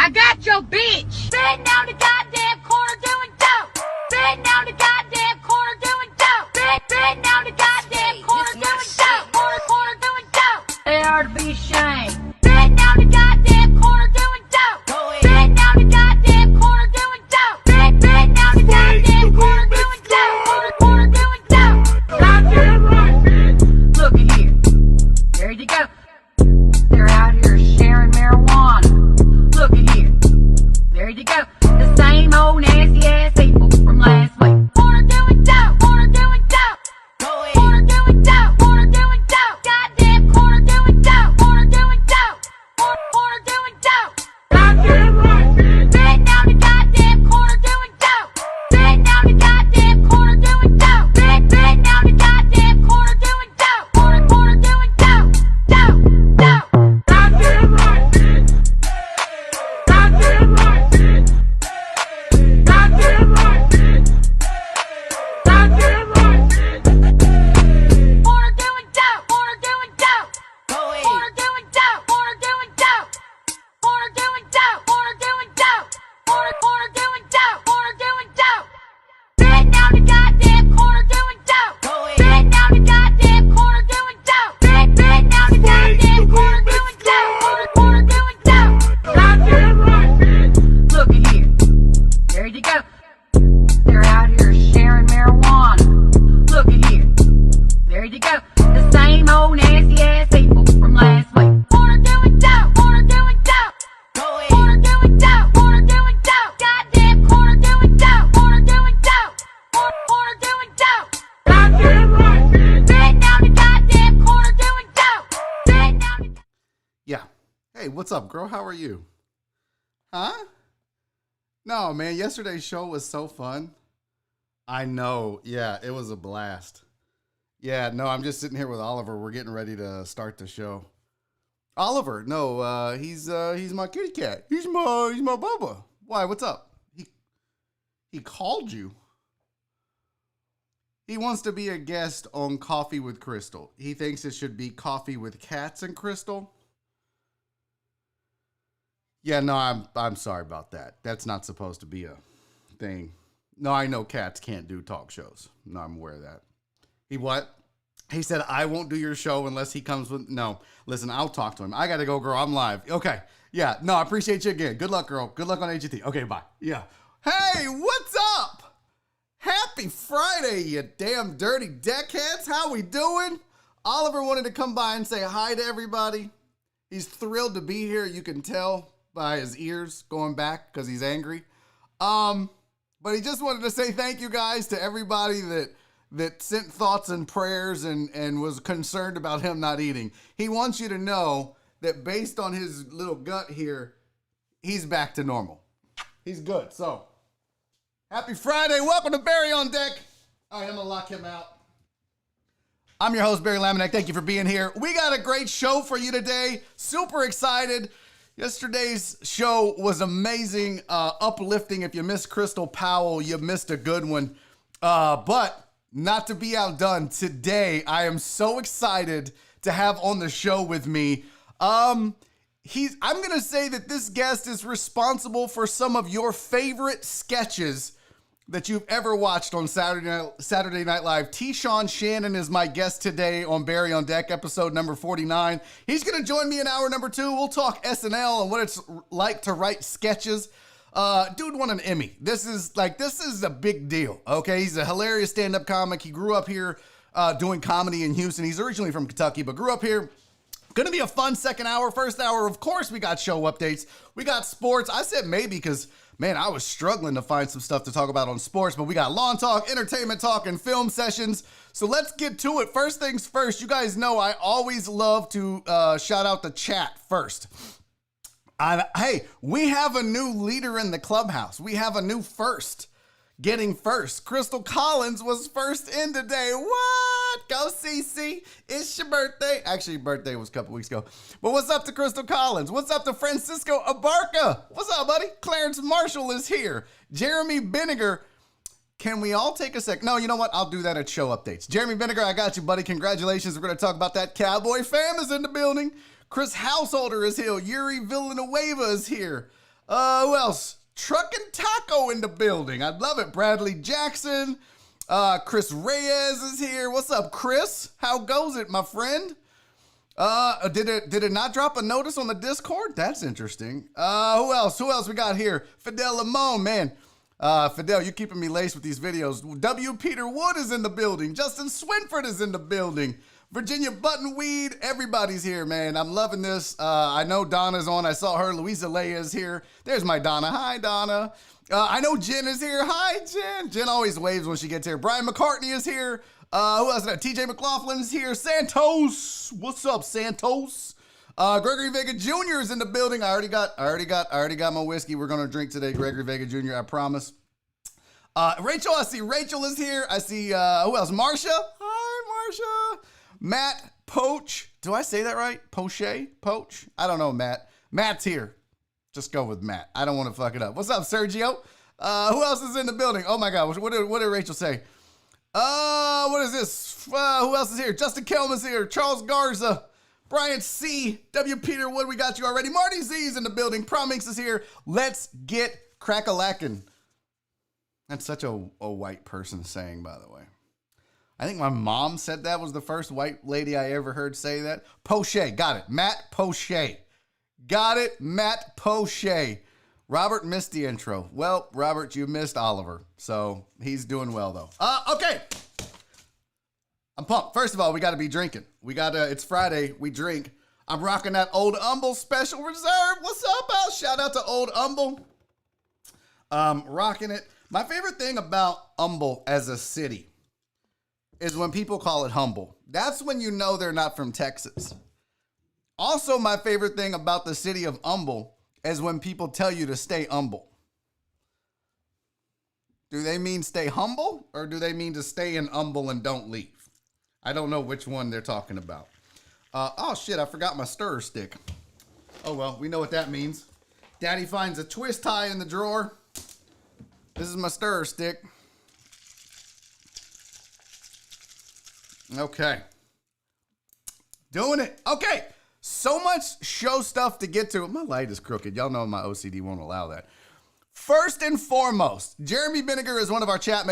I got your bitch. Sitting down the goddamn corner doing dope. Sitting down the goddamn corner doing dope. Sitting down the goddamn corner doing dope. Corner doing dope. They ought to be ashamed. Sitting down the goddamn corner doing dope. Sitting down the goddamn corner doing dope. Sitting down the goddamn corner doing dope. Corner doing dope. Goddamn right, bitch. Look at here. There you go. They're out here sharing marijuana. Look at here. There you go. The same old nasty ass people from last week. Corner doing dope. Corner doing dope. Corner doing dope. Corner doing dope. Goddamn corner doing dope. Corner doing dope. Corner doing dope. Goddamn right, bitch. Sitting down the goddamn corner doing dope. Sitting down the goddamn corner doing dope. Sitting down the goddamn corner doing dope. Corner doing dope. Dope. Goddamn right, bitch. Goddamn right, bitch. Goddamn right, bitch. Goddamn right, bitch. Corner doing dope. Corner doing dope. Corner doing dope. Corner doing dope. Corner doing dope. Corner doing dope. Corner doing dope. Corner doing dope. Sitting down the goddamn corner doing dope. Sitting down the goddamn corner doing dope. Sitting down the goddamn corner doing dope. Corner doing dope. Goddamn right, bitch. Look at here. There you go. They're out here sharing marijuana. Look at here. There you go. The same old nasty ass people from last week. Corner doing dope. Corner doing dope. Corner doing dope. Corner doing dope. Goddamn corner doing dope. Corner doing dope. Corner doing dope. Goddamn right, bitch. Sitting down the goddamn corner doing dope. Sitting down the Yeah. Hey, what's up, girl? How are you? Huh? No, man, yesterday's show was so fun. I know. Yeah, it was a blast. Yeah, no, I'm just sitting here with Oliver. We're getting ready to start the show. Oliver, no, he's my kitty cat. He's my Bubba. Why? What's up? He called you. He wants to be a guest on Coffee with Crystal. He thinks it should be Coffee with Cats and Crystal. Yeah, no, I'm sorry about that. That's not supposed to be a thing. No, I know cats can't do talk shows. No, I'm aware of that. He what? He said, I won't do your show unless he comes with... No, listen, I'll talk to him. I got to go, girl. I'm live. Okay. Yeah, no, I appreciate you again. Good luck, girl. Good luck on AGT. Okay, bye. Yeah. Hey, what's up? Happy Friday, you damn dirty deckheads. How we doing? Oliver wanted to come by and say hi to everybody. He's thrilled to be here. You can tell by his ears going back because he's angry. But he just wanted to say thank you guys to everybody that sent thoughts and prayers and was concerned about him not eating. He wants you to know that based on his little gut here, he's back to normal. He's good. So, happy Friday. Welcome to Barry on Deck. All right, I'm going to lock him out. I'm your host, Barry Laminack. Thank you for being here. We got a great show for you today. Super excited. Yesterday's show was amazing, uplifting. If you missed Crystal Powell, you missed a good one. But not to be outdone, today I am so excited to have on the show with me. I'm going to say that this guest is responsible for some of your favorite sketches that you've ever watched on Saturday Night Live. Tashawn Shannon is my guest today on Barry on Deck, episode number 49. He's going to join me in hour number 2. We'll talk SNL and what it's like to write sketches. Dude won an Emmy. This is a big deal, okay? He's a hilarious stand-up comic. He grew up here doing comedy in Houston. He's originally from Kentucky, but grew up here. Going to be a fun second hour. First hour, of course, we got show updates. We got sports. I said maybe because... man, I was struggling to find some stuff to talk about on sports, but we got lawn talk, entertainment talk, and film sessions. So let's get to it. First things first, you guys know I always love to shout out the chat first. Hey, we have a new leader in the clubhouse. We have a new first. Getting first. Crystal Collins was first in today. What? Go CC. It's your birthday. Actually, your birthday was a couple weeks ago. But what's up to Crystal Collins? What's up to Francisco Abarca? What's up, buddy? Clarence Marshall is here. Jeremy Benninger. Can we all take a sec? No, you know what? I'll do that at show updates. Jeremy Benninger, I got you, buddy. Congratulations. We're going to talk about that. Cowboy fam is in the building. Chris Householder is here. Yuri Villanueva is here. Who else? Truckin' Taco in the building. I love it. Bradley Jackson. Chris Reyes is here. What's up, Chris? How goes it, my friend? Did it not drop a notice on the Discord? That's interesting. Who else? Who else we got here? Fidel Limon, man. Fidel, you keeping me laced with these videos. W. Peter Wood is in the building. Justin Swinford is in the building. Virginia Buttonweed, everybody's here, man. I'm loving this. I know Donna's on. I saw her. Louisa Leia is here. There's my Donna. Hi, Donna. I know Jen is here. Hi, Jen. Jen always waves when she gets here. Brian McCartney is here. Who else? TJ McLaughlin's here. Santos. What's up, Santos? Gregory Vega Jr. is in the building. I already got my whiskey. We're gonna drink today. Gregory Vega Jr. I promise. Rachel, I see Rachel is here. I see who else? Marsha. Hi, Marsha. Matt Poach. Do I say that right? Poche? Poach? I don't know, Matt. Matt's here. Just go with Matt. I don't want to fuck it up. What's up, Sergio? Who else is in the building? Oh my God. What did Rachel say? What is this? Who else is here? Justin Kelman's here. Charles Garza. Brian C. W. Peter Wood, we got you already. Marty Z's in the building. Prominx is here. Let's get crack-a-lackin'. That's such a white person saying, by the way. I think my mom said that was the first white lady I ever heard say that. Poche, got it. Matt Poche. Got it, Matt Poche. Robert missed the intro. Well, Robert, you missed Oliver. So he's doing well, though. Okay. I'm pumped. First of all, we got to be drinking. It's Friday. We drink. I'm rocking that Old Humble Special Reserve. What's up, Al? Shout out to Old Humble. Rocking it. My favorite thing about Humble as a city is when people call it humble. That's when you know they're not from Texas. Also, my favorite thing about the city of Humble is when people tell you to stay humble. Do they mean stay humble, or do they mean to stay in humble and don't leave? I don't know which one they're talking about. Oh shit, I forgot my stirrer stick. Oh well, we know what that means. Daddy finds a twist tie in the drawer. This is my stirrer stick. Okay. Doing it. Okay. So much show stuff to get to. My light is crooked. Y'all know my OCD won't allow that. First and foremost, Jeremy Vinegar is one of our chat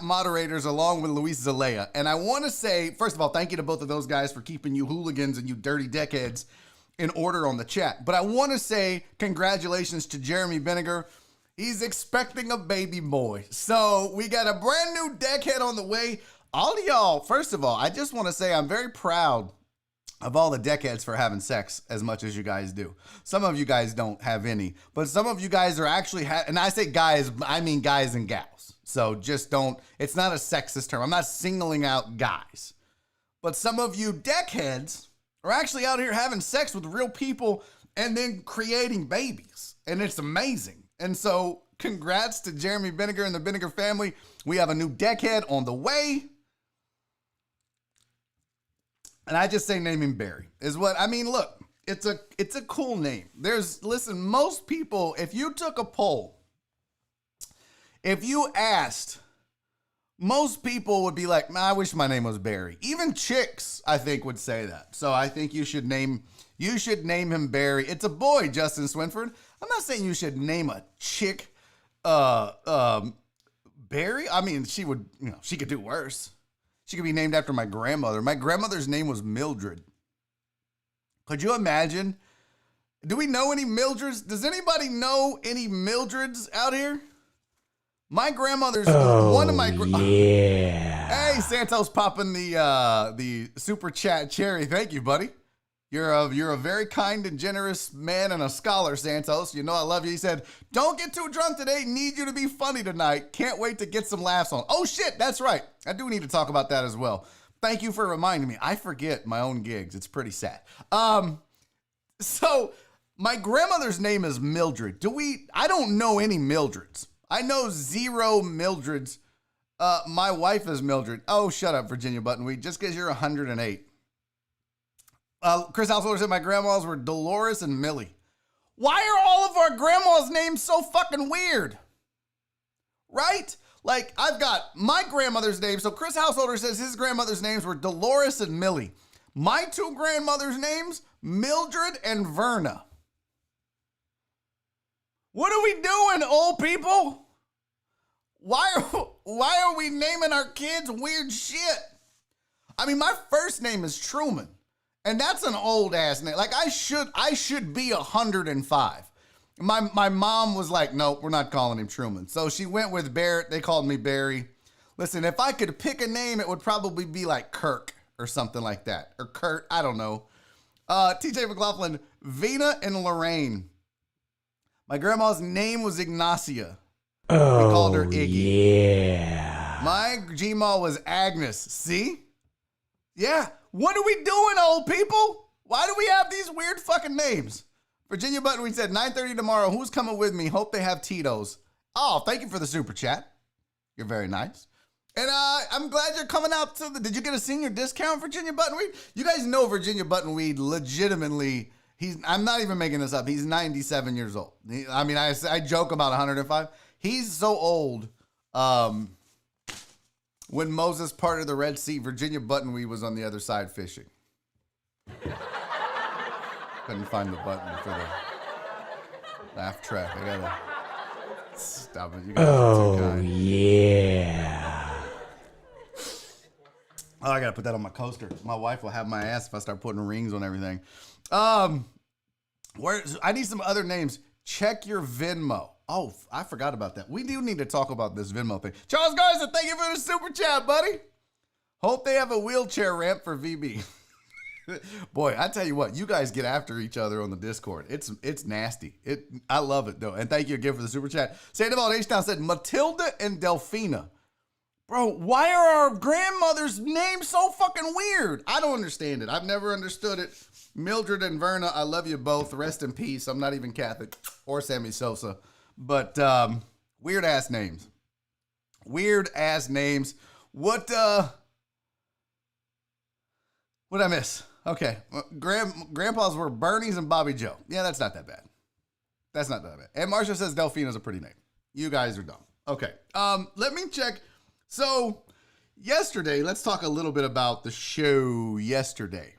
moderators along with Luis Zalea. And I want to say, first of all, thank you to both of those guys for keeping you hooligans and you dirty deckheads in order on the chat. But I want to say congratulations to Jeremy Vinegar. He's expecting a baby boy. So we got a brand new deckhead on the way. All of y'all, first of all, I just want to say I'm very proud of all the deckheads for having sex as much as you guys do. Some of you guys don't have any, but some of you guys are actually, and I say guys, I mean guys and gals. So just don't, it's not a sexist term. I'm not singling out guys. But some of you deckheads are actually out here having sex with real people and then creating babies. And it's amazing. And so congrats to Jeremy Vinegar and the Vinegar family. We have a new deckhead on the way. And I just say name him Barry is what I mean. Look, it's a cool name. Listen, most people, if you took a poll, if you asked, most people would be like, I wish my name was Barry. Even chicks, I think, would say that. So I think you should name him Barry. It's a boy, Justin Swinford. I'm not saying you should name a chick Barry. I mean, she could do worse. She could be named after my grandmother. My grandmother's name was Mildred. Could you imagine? Do we know any Mildreds? Does anybody know any Mildreds out here? My grandmother's one of my. Yeah. Hey, Santos popping the super chat cherry. Thank you, buddy. You're a very kind and generous man and a scholar, Santos. You know I love you. He said, don't get too drunk today. Need you to be funny tonight. Can't wait to get some laughs on. Oh, shit. That's right. I do need to talk about that as well. Thank you for reminding me. I forget my own gigs. It's pretty sad. So my grandmother's name is Mildred. I don't know any Mildreds. I know zero Mildreds. My wife is Mildred. Oh, shut up, Virginia Buttonweed. Just because you're 108. Chris Householder said my grandmas were Dolores and Millie. Why are all of our grandmas' names so fucking weird? Right? Like, I've got my grandmother's name. So Chris Householder says his grandmother's names were Dolores and Millie. My two grandmothers' names, Mildred and Verna. What are we doing, old people? Why are we naming our kids weird shit? I mean, my first name is Truman, and that's an old ass name. Like I should be 105. My mom was like, nope, we're not calling him Truman. So she went with Barrett. They called me Barry. Listen, if I could pick a name, it would probably be like Kirk or something like that. Or Kurt, I don't know. TJ McLaughlin, Vina and Lorraine. My grandma's name was Ignacia. Oh, we called her Iggy. yeah. My Gma was Agnes. See? Yeah. What are we doing, old people? Why do we have these weird fucking names? Virginia Button, we said 9:30 tomorrow. Who's coming with me? Hope they have Tito's. Oh, thank you for the super chat. You're very nice. And I'm glad you're coming out to did you get a senior discount, Virginia Buttonweed? You guys know Virginia Buttonweed legitimately, I'm not even making this up. He's 97 years old. I joke about 105. He's so old. When Moses parted the Red Sea, Virginia Buttonweed was on the other side fishing. Couldn't find the button for the laugh track. I gotta stop it. You guys are too kind. Yeah. Oh, I gotta put that on my coaster. My wife will have my ass if I start putting rings on everything. I need some other names. Check your Venmo. Oh, I forgot about that. We do need to talk about this Venmo thing. Charles Garza, thank you for the super chat, buddy. Hope they have a wheelchair ramp for VB. Boy, I tell you what, you guys get after each other on the Discord. It's nasty. I love it though. And thank you again for the super chat. Sandoval H-Town said Matilda and Delphina. Bro, why are our grandmother's names so fucking weird? I don't understand it. I've never understood it. Mildred and Verna, I love you both. Rest in peace. I'm not even Catholic or Sammy Sosa. But weird ass names. Weird ass names. What I miss? Okay. Grandpa's were Bernie's and Bobby Joe. Yeah, that's not that bad. That's not that bad. And Marsha says Delphina's a pretty name. You guys are dumb. Okay. Let me check. So yesterday, let's talk a little bit about the show yesterday.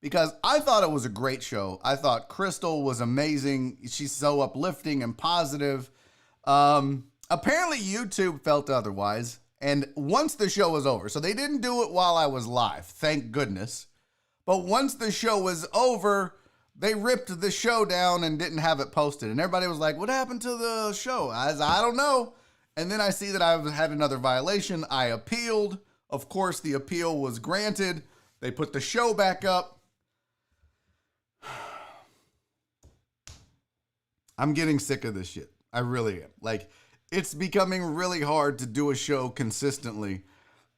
Because I thought it was a great show. I thought Crystal was amazing. She's so uplifting and positive. Apparently YouTube felt otherwise. And once the show was over, so they didn't do it while I was live, thank goodness. But once the show was over, they ripped the show down and didn't have it posted. And everybody was like, what happened to the show? I don't know. And then I see that I've had another violation. I appealed. Of course, the appeal was granted. They put the show back up. I'm getting sick of this shit. I really am. Like, it's becoming really hard to do a show consistently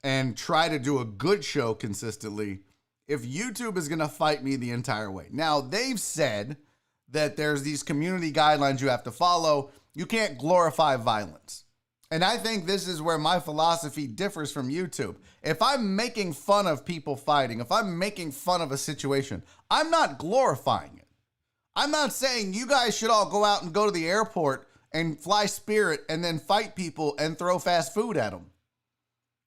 and try to do a good show consistently if YouTube is going to fight me the entire way. Now, they've said that there's these community guidelines you have to follow. You can't glorify violence. And I think this is where my philosophy differs from YouTube. If I'm making fun of people fighting, if I'm making fun of a situation, I'm not glorifying it. I'm not saying you guys should all go out and go to the airport and fly Spirit and then fight people and throw fast food at them.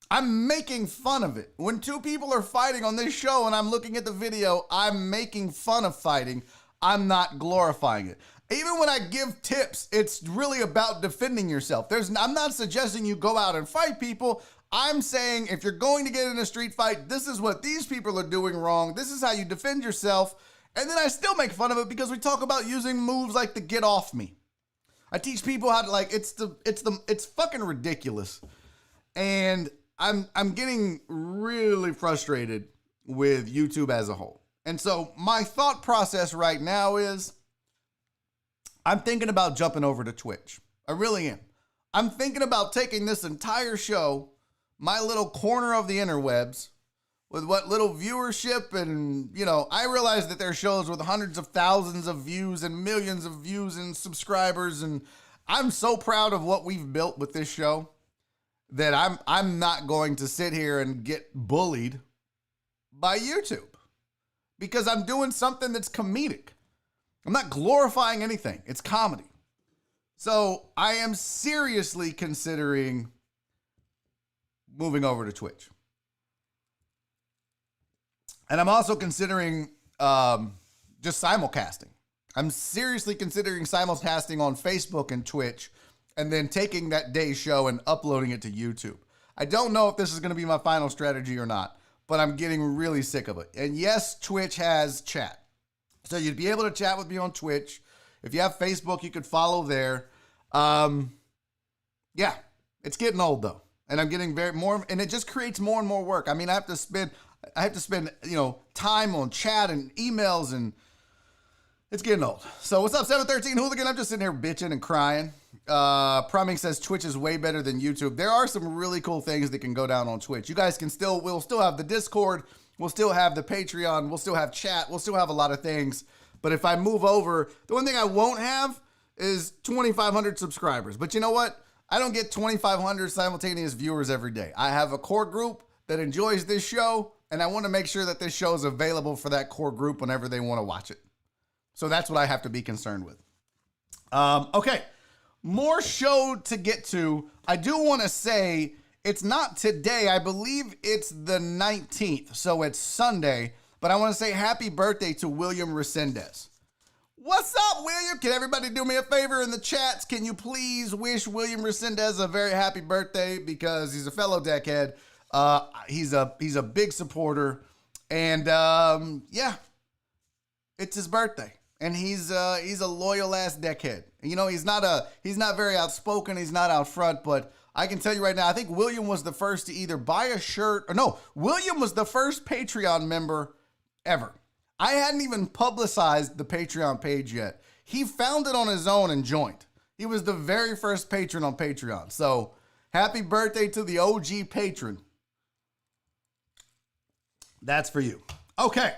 I'm making fun of it. When two people are fighting on this show and I'm looking at the video, I'm making fun of fighting. I'm not glorifying it. Even when I give tips, it's really about defending yourself. I'm not suggesting you go out and fight people. I'm saying if you're going to get in a street fight, this is what these people are doing wrong. This is how you defend yourself. And then I still make fun of it because we talk about using moves like the get off me. I teach people how to it's fucking ridiculous. And I'm getting really frustrated with YouTube as a whole. And so my thought process right now is I'm thinking about jumping over to Twitch. I really am. I'm thinking about taking this entire show, my little corner of the interwebs, with what little viewership and, I realize that there are shows with hundreds of thousands of views and millions of views and subscribers. And I'm so proud of what we've built with this show that I'm not going to sit here and get bullied by YouTube because I'm doing something that's comedic. I'm not glorifying anything. It's comedy. So I am seriously considering moving over to Twitch. And I'm also considering just simulcasting I'm seriously considering simulcasting on Facebook and Twitch and then taking that day's show and uploading it to YouTube. I don't know if this is going to be my final strategy or not, but I'm getting really sick of it. And yes, Twitch has chat. So you'd be able to chat with me on Twitch. If you have Facebook, you could follow there. Yeah, it's getting old though. And I'm getting and it just creates more and more work. I mean, I have to spend, time on chat and emails, and it's getting old. So what's up, 713 Hooligan? I'm just sitting here bitching and crying. Priming says Twitch is way better than YouTube. There are some really cool things that can go down on Twitch. You guys we'll still have the Discord. We'll still have the Patreon. We'll still have chat. We'll still have a lot of things. But if I move over, the one thing I won't have is 2,500 subscribers. But you know what? I don't get 2,500 simultaneous viewers every day. I have a core group that enjoys this show, and I want to make sure that this show is available for that core group whenever they want to watch it. So that's what I have to be concerned with. Okay, more show to get to. I do want to say it's not today. I believe it's the 19th, so it's Sunday. But I want to say happy birthday to William Resendez. What's up, William? Can everybody do me a favor in the chats? Can you please wish William Resendez a very happy birthday, because he's a fellow deckhead. He's a big supporter, and yeah, it's his birthday, and he's a loyal ass deckhead. You know, he's not very outspoken. He's not out front, but I can tell you right now, I think William was the first to either buy a shirt or no, William was the first Patreon member ever. I hadn't even publicized the Patreon page yet. He found it on his own and joined. He was the very first patron on Patreon. So happy birthday to the OG patron. That's for you. Okay.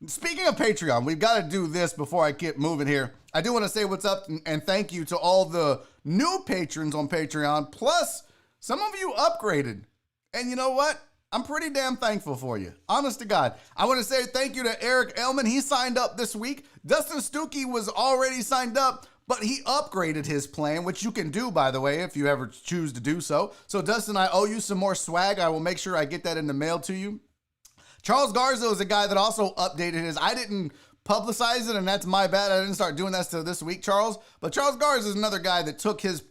Speaking of Patreon, we've got to do this before I get moving here. I do want to say what's up and thank you to all the new patrons on Patreon. Plus, some of you upgraded. And you know what? I'm pretty damn thankful for you. Honest to God. I want to say thank you to Eric Elman. He signed up this week. Dustin Stuckey was already signed up, but he upgraded his plan, which you can do, by the way, if you ever choose to do so. So, Dustin, I owe you some more swag. I will make sure I get that in the mail to you. Charles Garza is a guy that also updated his. I didn't publicize it, and that's my bad. I didn't start doing that till this week, Charles. But Charles Garza is another guy that took his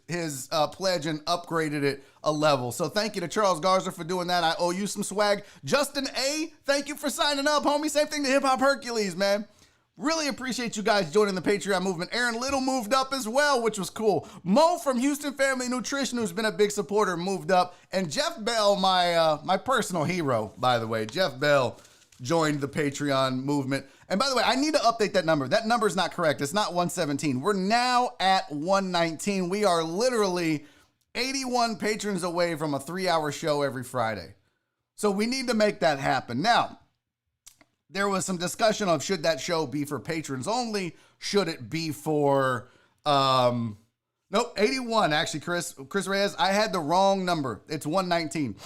pledge and upgraded it a level. So thank you to Charles Garza for doing that. I owe you some swag. Justin A., thank you for signing up, homie. Same thing to Hip Hop Hercules, man. Really appreciate you guys joining the Patreon movement. Aaron Little moved up as well, which was cool. Mo from Houston Family Nutrition, who's been a big supporter, moved up. And Jeff Bell, my personal hero, by the way, Jeff Bell joined the Patreon movement. And by the way, I need to update that number. That number is not correct. It's not 117. We're now at 119. We are literally 81 patrons away from a 3-hour show every Friday. So we need to make that happen. Now, there was some discussion of should that show be for patrons only? Should it be for, nope, 81, actually, Chris Reyes. I had the wrong number. It's 119.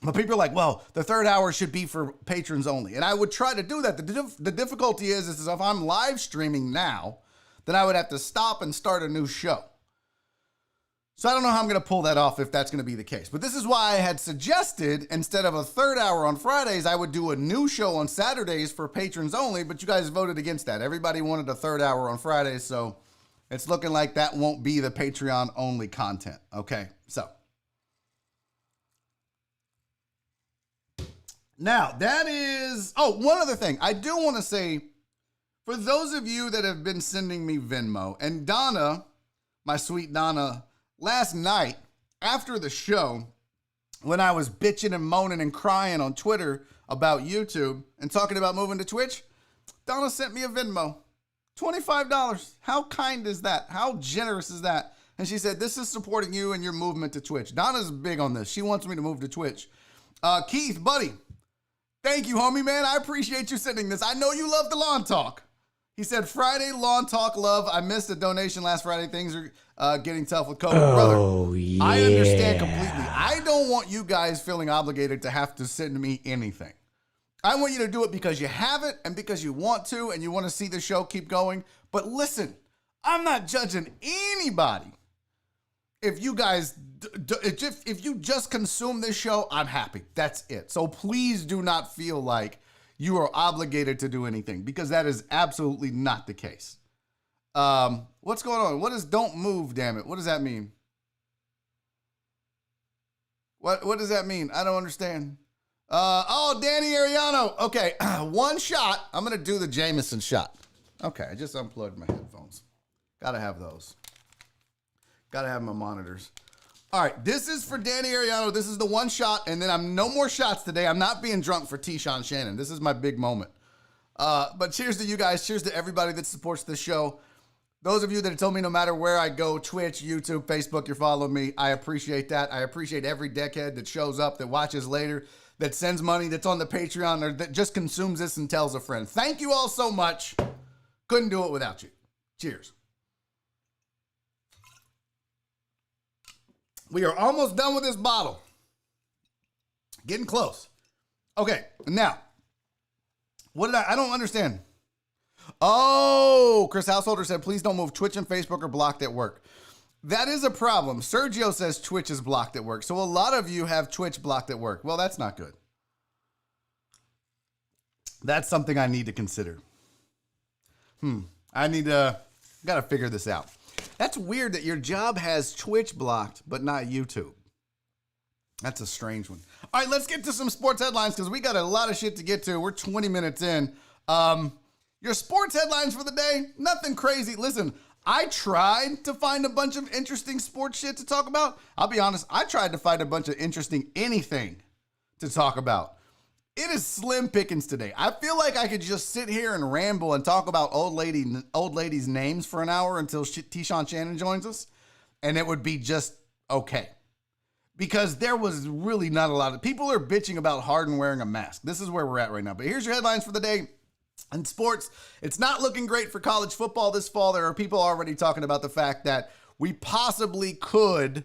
But people are like, well, the 3rd hour should be for patrons only. And I would try to do that. The difficulty is if I'm live streaming now, then I would have to stop and start a new show. So I don't know how I'm going to pull that off if that's going to be the case. But this is why I had suggested, instead of a 3rd hour on Fridays, I would do a new show on Saturdays for patrons only. But you guys voted against that. Everybody wanted a 3rd hour on Fridays. So it's looking like that won't be the Patreon only content. Okay, so. Now, that is... Oh, one other thing. I do want to say, for those of you that have been sending me Venmo, and Donna, my sweet Donna, last night, after the show, when I was bitching and moaning and crying on Twitter about YouTube and talking about moving to Twitch, Donna sent me a Venmo. $25. How kind is that? How generous is that? And she said, this is supporting you and your movement to Twitch. Donna's big on this. She wants me to move to Twitch. Keith, buddy, thank you, homie, man. I appreciate you sending this. I know you love the lawn talk. He said, Friday, lawn talk, love. I missed a donation last Friday. Things are getting tough with COVID. Brother, Yeah. I understand completely. I don't want you guys feeling obligated to have to send me anything. I want you to do it because you have it and because you want to and you want to see the show keep going. But listen, I'm not judging anybody. If you guys, if you just consume this show, I'm happy. That's it. So please do not feel like you are obligated to do anything, because that is absolutely not the case. What's going on? What is don't move, damn it? What does that mean? What does that mean? I don't understand. Danny Ariano. Okay, one shot. I'm going to do the Jameson shot. Okay, I just unplugged my headphones. Got to have those. Got to have my monitors. All right, this is for Danny Ariano. This is the one shot, and then I'm no more shots today. I'm not being drunk for Tashawn Shannon. This is my big moment. But cheers to you guys. Cheers to everybody that supports this show. Those of you that have told me no matter where I go, Twitch, YouTube, Facebook, you're following me. I appreciate that. I appreciate every deckhead that shows up, that watches later, that sends money, that's on the Patreon, or that just consumes this and tells a friend. Thank you all so much. Couldn't do it without you. Cheers. We are almost done with this bottle. Getting close. Okay, now, I don't understand. Oh, Chris Householder said, please don't move. Twitch and Facebook are blocked at work. That is a problem. Sergio says Twitch is blocked at work. So a lot of you have Twitch blocked at work. Well, that's not good. That's something I need to consider. I got to figure this out. That's weird that your job has Twitch blocked, but not YouTube. That's a strange one. All right, let's get to some sports headlines because we got a lot of shit to get to. We're 20 minutes in. Your sports headlines for the day, nothing crazy. Listen, I tried to find a bunch of interesting sports shit to talk about. I'll be honest, I tried to find a bunch of interesting anything to talk about. It is slim pickings today. I feel like I could just sit here and ramble and talk about old ladies' names for an hour until Tashawn Shannon joins us, and it would be just okay. Because there was really not a lot of people are bitching about Harden wearing a mask. This is where we're at right now. But here's your headlines for the day. In sports, it's not looking great for college football this fall. There are people already talking about the fact that we possibly could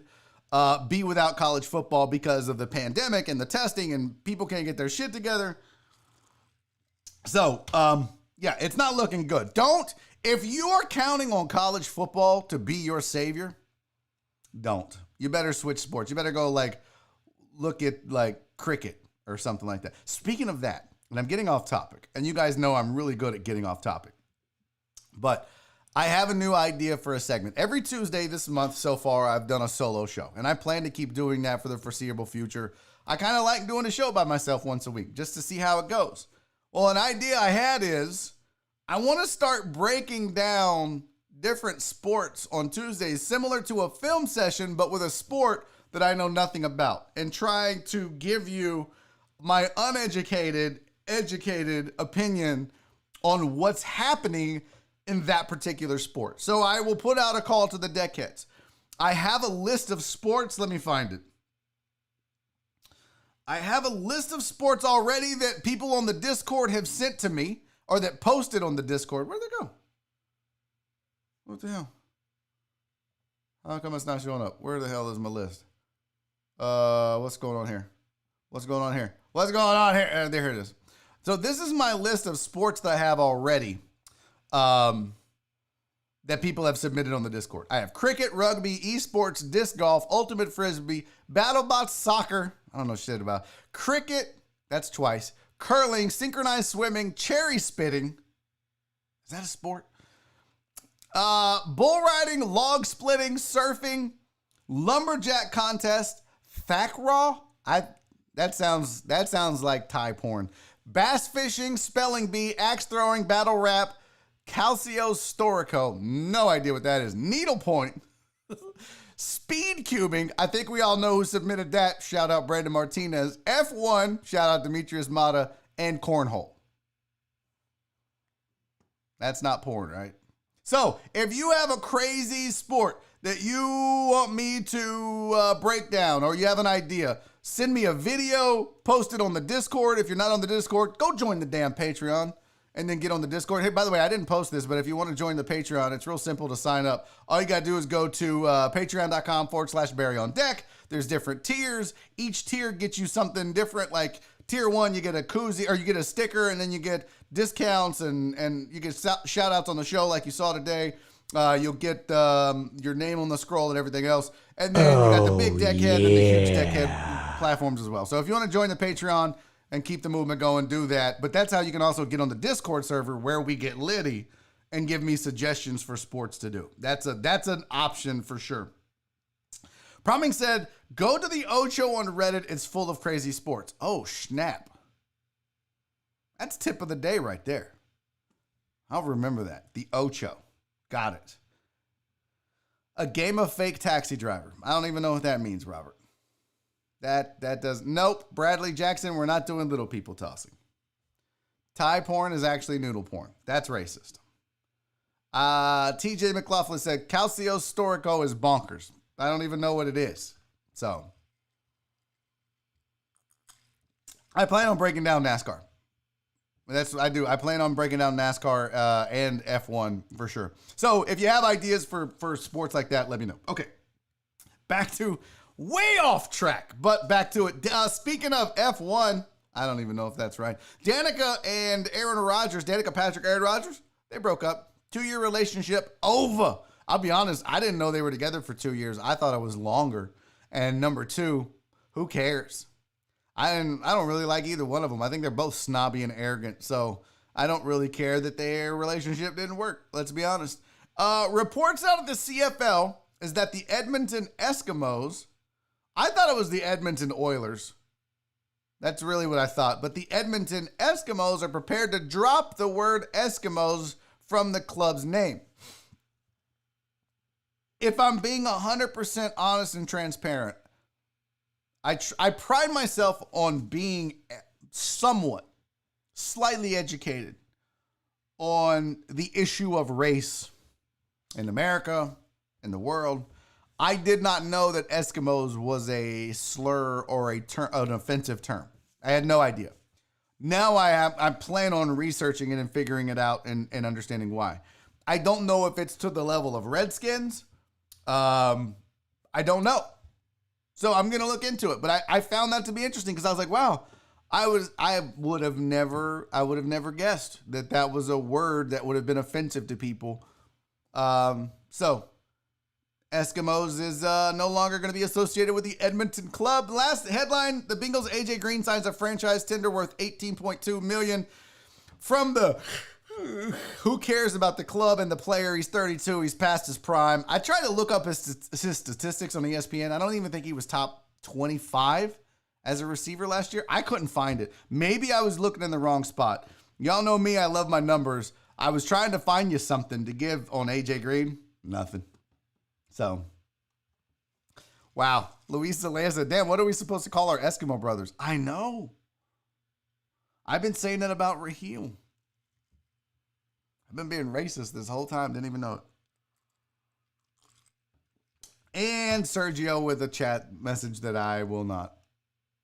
be without college football because of the pandemic and the testing, and people can't get their shit together. So, it's not looking good. If you are counting on college football to be your savior, don't. You better switch sports. You better go look at cricket or something like that. Speaking of that, and I'm getting off topic, and you guys know I'm really good at getting off topic, but I have a new idea for a segment. Every Tuesday this month so far, I've done a solo show, and I plan to keep doing that for the foreseeable future. I kind of like doing a show by myself once a week just to see how it goes. Well, an idea I had is I want to start breaking down different sports on Tuesdays, similar to a film session, but with a sport that I know nothing about, and trying to give you my educated opinion on what's happening in that particular sport. So I will put out a call to the deckheads. I have a list of sports. Let me find it. I have a list of sports already that people on the Discord have sent to me, or that posted on the Discord. Where'd they go? What the hell? How come it's not showing up? Where the hell is my list? What's going on here? There it is. So this is my list of sports that I have already that people have submitted on the Discord. I have cricket, rugby, esports, disc golf, ultimate frisbee, BattleBots, soccer. I don't know shit about cricket. That's twice. Curling, synchronized swimming, cherry spitting. Is that a sport? Bull riding, log splitting, surfing, lumberjack contest, thakraw. That sounds like Thai porn. Bass fishing, spelling bee, axe throwing, battle rap, calcio storico. No idea what that is. Needlepoint. Speed cubing. I think we all know who submitted that. Shout out Brandon Martinez. F1. Shout out Demetrius Mata. And cornhole. That's not porn, right? So if you have a crazy sport that you want me to break down, or you have an idea, send me a video, post it on the Discord. If you're not on the Discord, go join the damn Patreon and then get on the Discord. Hey, by the way, I didn't post this, but if you want to join the Patreon, it's real simple to sign up. All you got to do is go to patreon.com/Barry on Deck. There's different tiers. Each tier gets you something different. Like tier 1, you get a koozie, or you get a sticker, and then you get discounts and you get shout outs on the show like you saw today. You'll get your name on the scroll and everything else. And then you got the big deckhead and the huge deckhead platforms as well. So if you want to join the Patreon, and keep the movement going, do that. But that's how you can also get on the Discord server where we get litty and give me suggestions for sports to do. That's an option for sure. Proming said, go to the Ocho on Reddit. It's full of crazy sports. Oh, snap. That's tip of the day right there. I'll remember that. The Ocho. Got it. A game of fake taxi driver. I don't even know what that means, Robert. That does. Nope. Bradley Jackson, we're not doing little people tossing. Thai porn is actually noodle porn. That's racist. TJ McLaughlin said, Calcio Storico is bonkers. I don't even know what it is. So, I plan on breaking down NASCAR. That's what I do. I plan on breaking down NASCAR and F1 for sure. So, if you have ideas for sports like that, let me know. Okay. Back to way off track, but back to it. Speaking of F1, I don't even know if that's right. Danica and Aaron Rodgers, Danica Patrick, Aaron Rodgers, they broke up. 2-year relationship over. I'll be honest, I didn't know they were together for 2 years. I thought it was longer. And number two, who cares? I don't really like either one of them. I think they're both snobby and arrogant. So I don't really care that their relationship didn't work. Let's be honest. Reports out of the CFL is that the Edmonton Eskimos, I thought it was the Edmonton Oilers. That's really what I thought. But the Edmonton Eskimos are prepared to drop the word Eskimos from the club's name. If I'm being 100% honest and transparent, I pride myself on being somewhat, slightly educated on the issue of race in America, in the world. I did not know that Eskimos was a slur or an offensive term. I had no idea. Now I plan on researching it and figuring it out and understanding why. I don't know if it's to the level of Redskins. I don't know. So I'm going to look into it. But I found that to be interesting because I was like, wow, I would have never guessed that was a word that would have been offensive to people. So Eskimos is no longer going to be associated with the Edmonton club. Last headline, the Bengals Aj Green signs a franchise tender worth $18.2 million from the who cares about the club and the player? He's 32. He's past his prime. I tried to look up his statistics on ESPN. I don't even think he was top 25 as a receiver last year. I couldn't find it. Maybe I was looking in the wrong spot. Y'all know me. I love my numbers. I was trying to find you something to give on AJ Green. Nothing. So, wow. Luis Zelaya said, damn, what are we supposed to call our Eskimo brothers? I know. I've been saying that about Raheel. I've been being racist this whole time. Didn't even know it. And Sergio with a chat message that I will not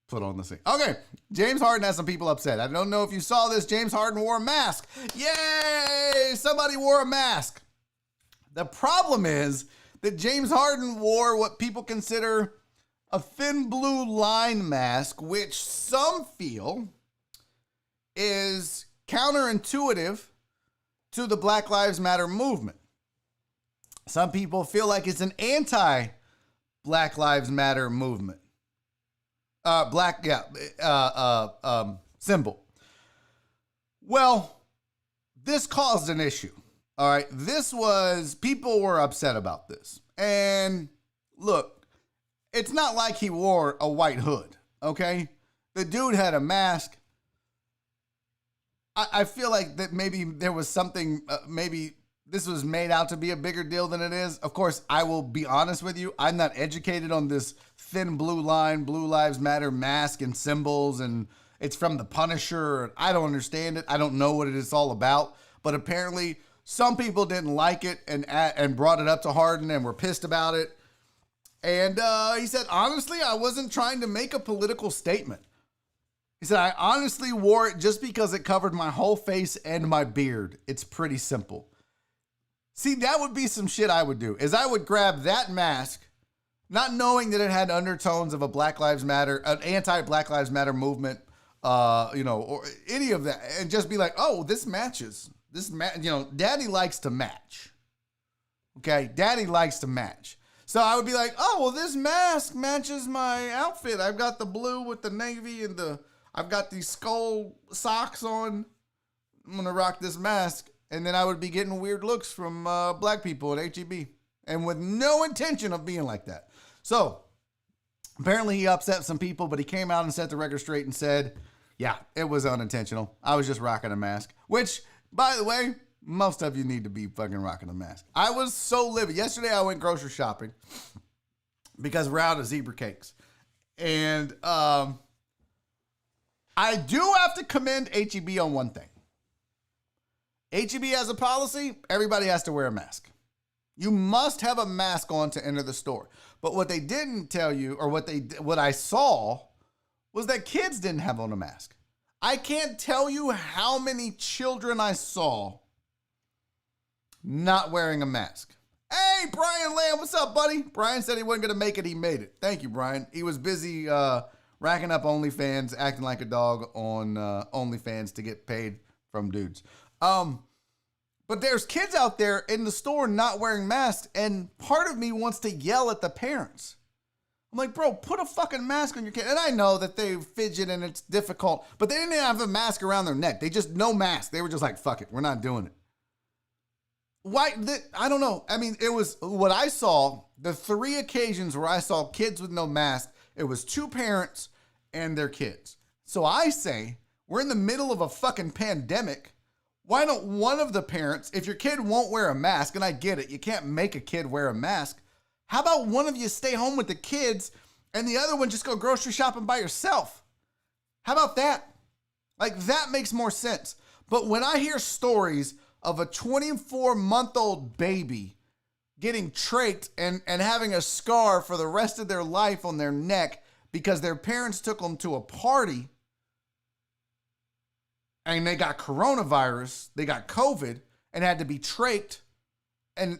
put on the scene. Okay. James Harden has some people upset. I don't know if you saw this. James Harden wore a mask. Yay! Somebody wore a mask. The problem is that James Harden wore what people consider a thin blue line mask, which some feel is counterintuitive to the Black Lives Matter movement. Some people feel like it's an anti-Black Lives Matter movement. Symbol. Well, this caused an issue. All right, people were upset about this. And look, it's not like he wore a white hood, okay? The dude had a mask. I feel like that maybe there was something, maybe this was made out to be a bigger deal than it is. Of course, I will be honest with you. I'm not educated on this thin blue line, Blue Lives Matter mask and symbols, and it's from the Punisher. I don't understand it. I don't know what it is all about. But apparently, some people didn't like it and brought it up to Harden and were pissed about it. And he said, honestly, I wasn't trying to make a political statement. He said, I honestly wore it just because it covered my whole face and my beard. It's pretty simple. See, that would be some shit I would do, is I would grab that mask, not knowing that it had undertones of a Black Lives Matter, an anti-Black Lives Matter movement, or any of that, and just be like, oh, this matches. Daddy likes to match. Okay, Daddy likes to match. So I would be like, oh, well, this mask matches my outfit. I've got the blue with the navy and I've got these skull socks on. I'm going to rock this mask. And then I would be getting weird looks from black people at HEB. And with no intention of being like that. So, apparently he upset some people, but he came out and set the record straight and said, yeah, it was unintentional. I was just rocking a mask. Which, by the way, most of you need to be fucking rocking a mask. I was so livid. Yesterday I went grocery shopping because we're out of zebra cakes. And I do have to commend HEB on one thing. HEB has a policy, everybody has to wear a mask. You must have a mask on to enter the store. But what they didn't tell you, or what I saw, was that kids didn't have on a mask. I can't tell you how many children I saw not wearing a mask. Hey, Brian Lamb, what's up, buddy? Brian said he wasn't going to make it. He made it. Thank you, Brian. He was busy racking up OnlyFans, acting like a dog on OnlyFans to get paid from dudes. But there's kids out there in the store not wearing masks, and part of me wants to yell at the parents. I'm like, bro, put a fucking mask on your kid. And I know that they fidget and it's difficult, but they didn't have a mask around their neck. They just, no mask. They were just like, fuck it, we're not doing it. Why? I don't know. I mean, it was what I saw, the 3 occasions where I saw kids with no mask, it was 2 parents and their kids. So I say, we're in the middle of a fucking pandemic. Why don't one of the parents, if your kid won't wear a mask, and I get it, you can't make a kid wear a mask, how about one of you stay home with the kids and the other one just go grocery shopping by yourself? How about that? Like, that makes more sense. But when I hear stories of a 24-month-old baby getting trached and having a scar for the rest of their life on their neck because their parents took them to a party and they got coronavirus, they got COVID, and had to be trached, and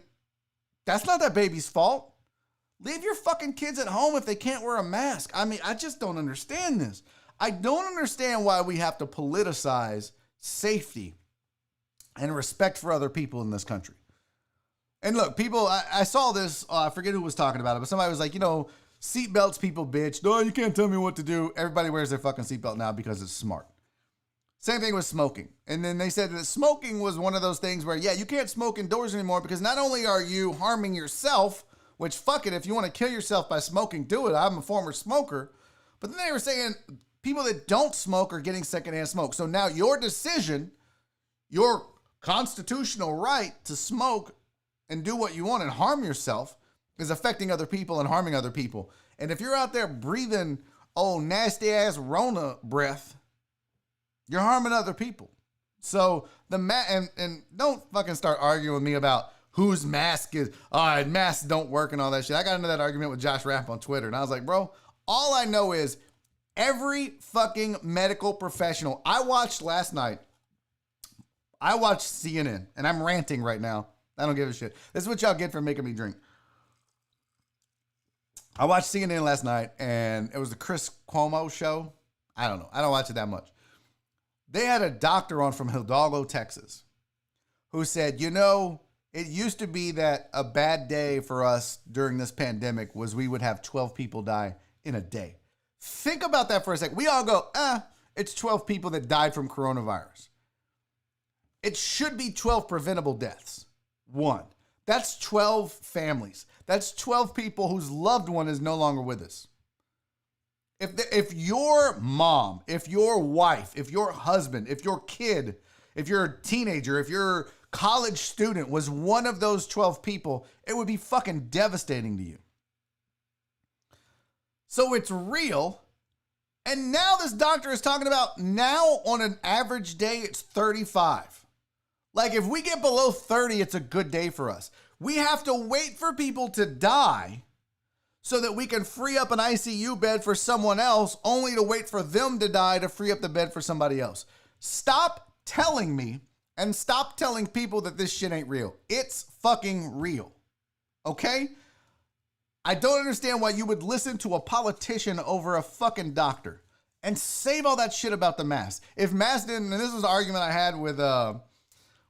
that's not that baby's fault. Leave your fucking kids at home if they can't wear a mask. I mean, I just don't understand this. I don't understand why we have to politicize safety and respect for other people in this country. And look, people, I saw this, I forget who was talking about it, but somebody was like, seatbelts, people bitch. No, you can't tell me what to do. Everybody wears their fucking seatbelt now because it's smart. Same thing with smoking. And then they said that smoking was one of those things where, yeah, you can't smoke indoors anymore because not only are you harming yourself, which fuck it, if you want to kill yourself by smoking, do it. I'm a former smoker. But then they were saying people that don't smoke are getting secondhand smoke. So now your decision, your constitutional right to smoke and do what you want and harm yourself is affecting other people and harming other people. And if you're out there breathing nasty ass Rona breath, you're harming other people. So and don't fucking start arguing with me about whose mask is, masks don't work and all that shit. I got into that argument with Josh Rapp on Twitter, and I was like, bro, all I know is every fucking medical professional. I watched CNN, and I'm ranting right now. I don't give a shit. This is what y'all get for making me drink. I watched CNN last night, and it was the Chris Cuomo show. I don't know. I don't watch it that much. They had a doctor on from Hidalgo, Texas, who said, it used to be that a bad day for us during this pandemic was we would have 12 people die in a day. Think about that for a second. We all go, it's 12 people that died from coronavirus. It should be 12 preventable deaths. 1. That's 12 families. That's 12 people whose loved one is no longer with us. If your mom, if your wife, if your husband, if your kid, if you're a teenager, if your college student was one of those 12 people, it would be fucking devastating to you. So it's real. And now this doctor is talking about now on an average day, it's 35. Like if we get below 30, it's a good day for us. We have to wait for people to die so that we can free up an ICU bed for someone else, only to wait for them to die to free up the bed for somebody else. Stop telling me and stop telling people that this shit ain't real. It's fucking real. Okay? I don't understand why you would listen to a politician over a fucking doctor and save all that shit about the mask. If masks didn't, and this was an argument I had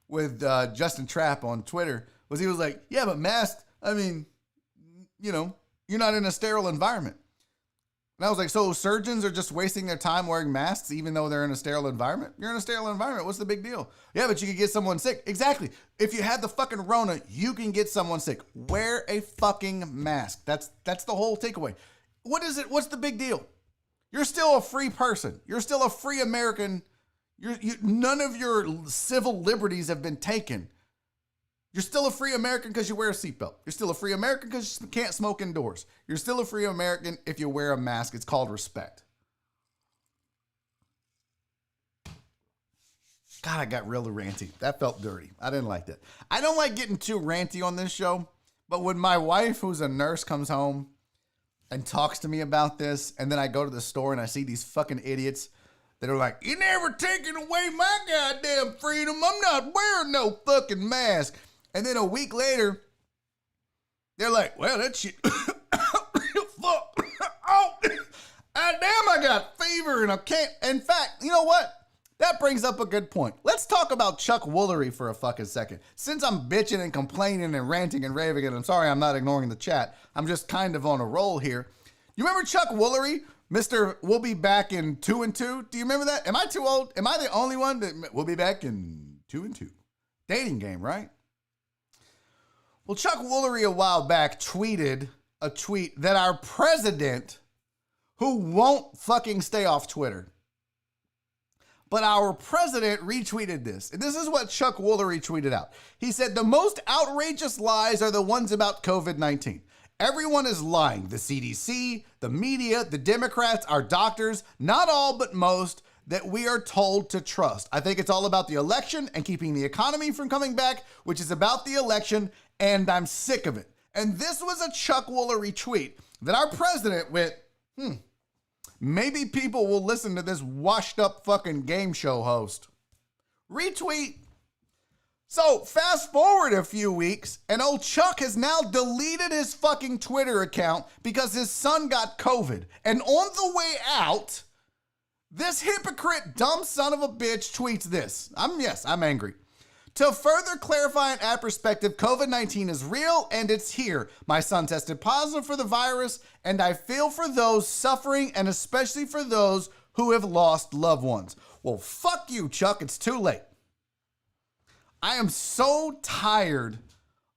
with Justin Trapp on Twitter, was he was like, yeah, but masks, I mean, you're not in a sterile environment. And I was like, so surgeons are just wasting their time wearing masks even though they're in a sterile environment? You're in a sterile environment. What's the big deal? Yeah, but you could get someone sick. Exactly. If you had the fucking Rona, you can get someone sick. Wear a fucking mask. That's the whole takeaway. What is it? What's the big deal? You're still a free person. You're still a free American. None of your civil liberties have been taken. You're still a free American because you wear a seatbelt. You're still a free American because you can't smoke indoors. You're still a free American if you wear a mask. It's called respect. God, I got really ranty. That felt dirty. I didn't like that. I don't like getting too ranty on this show, but when my wife, who's a nurse, comes home and talks to me about this, and then I go to the store and I see these fucking idiots that are like, "You never taking away my goddamn freedom. I'm not wearing no fucking mask." And then a week later, they're like, "Well, that shit, fuck, oh, damn, I got fever and I can't." In fact, you know what? That brings up a good point. Let's talk about Chuck Woolery for a fucking second. Since I'm bitching and complaining and ranting and raving, and I'm sorry I'm not ignoring the chat, I'm just kind of on a roll here. You remember Chuck Woolery? Mr. We'll be back in 2 and 2. Do you remember that? Am I too old? Am I the only one that will be back in 2 and 2? Dating game, right? Well, Chuck Woolery a while back tweeted a tweet that our president, who won't fucking stay off Twitter, but our president retweeted this. And this is what Chuck Woolery tweeted out. He said, "The most outrageous lies are the ones about COVID-19. Everyone is lying. The CDC, the media, the Democrats, our doctors, not all, but most, that we are told to trust. I think it's all about the election and keeping the economy from coming back, which is about the election, and I'm sick of it." And this was a Chuck Woolery tweet that our president went, maybe people will listen to this washed up fucking game show host. Retweet. So fast forward a few weeks, and old Chuck has now deleted his fucking Twitter account because his son got COVID. And on the way out, this hypocrite, dumb son of a bitch tweets this. I'm angry. "To further clarify and add perspective, COVID-19 is real and it's here. My son tested positive for the virus, and I feel for those suffering and especially for those who have lost loved ones." Well, fuck you, Chuck. It's too late. I am so tired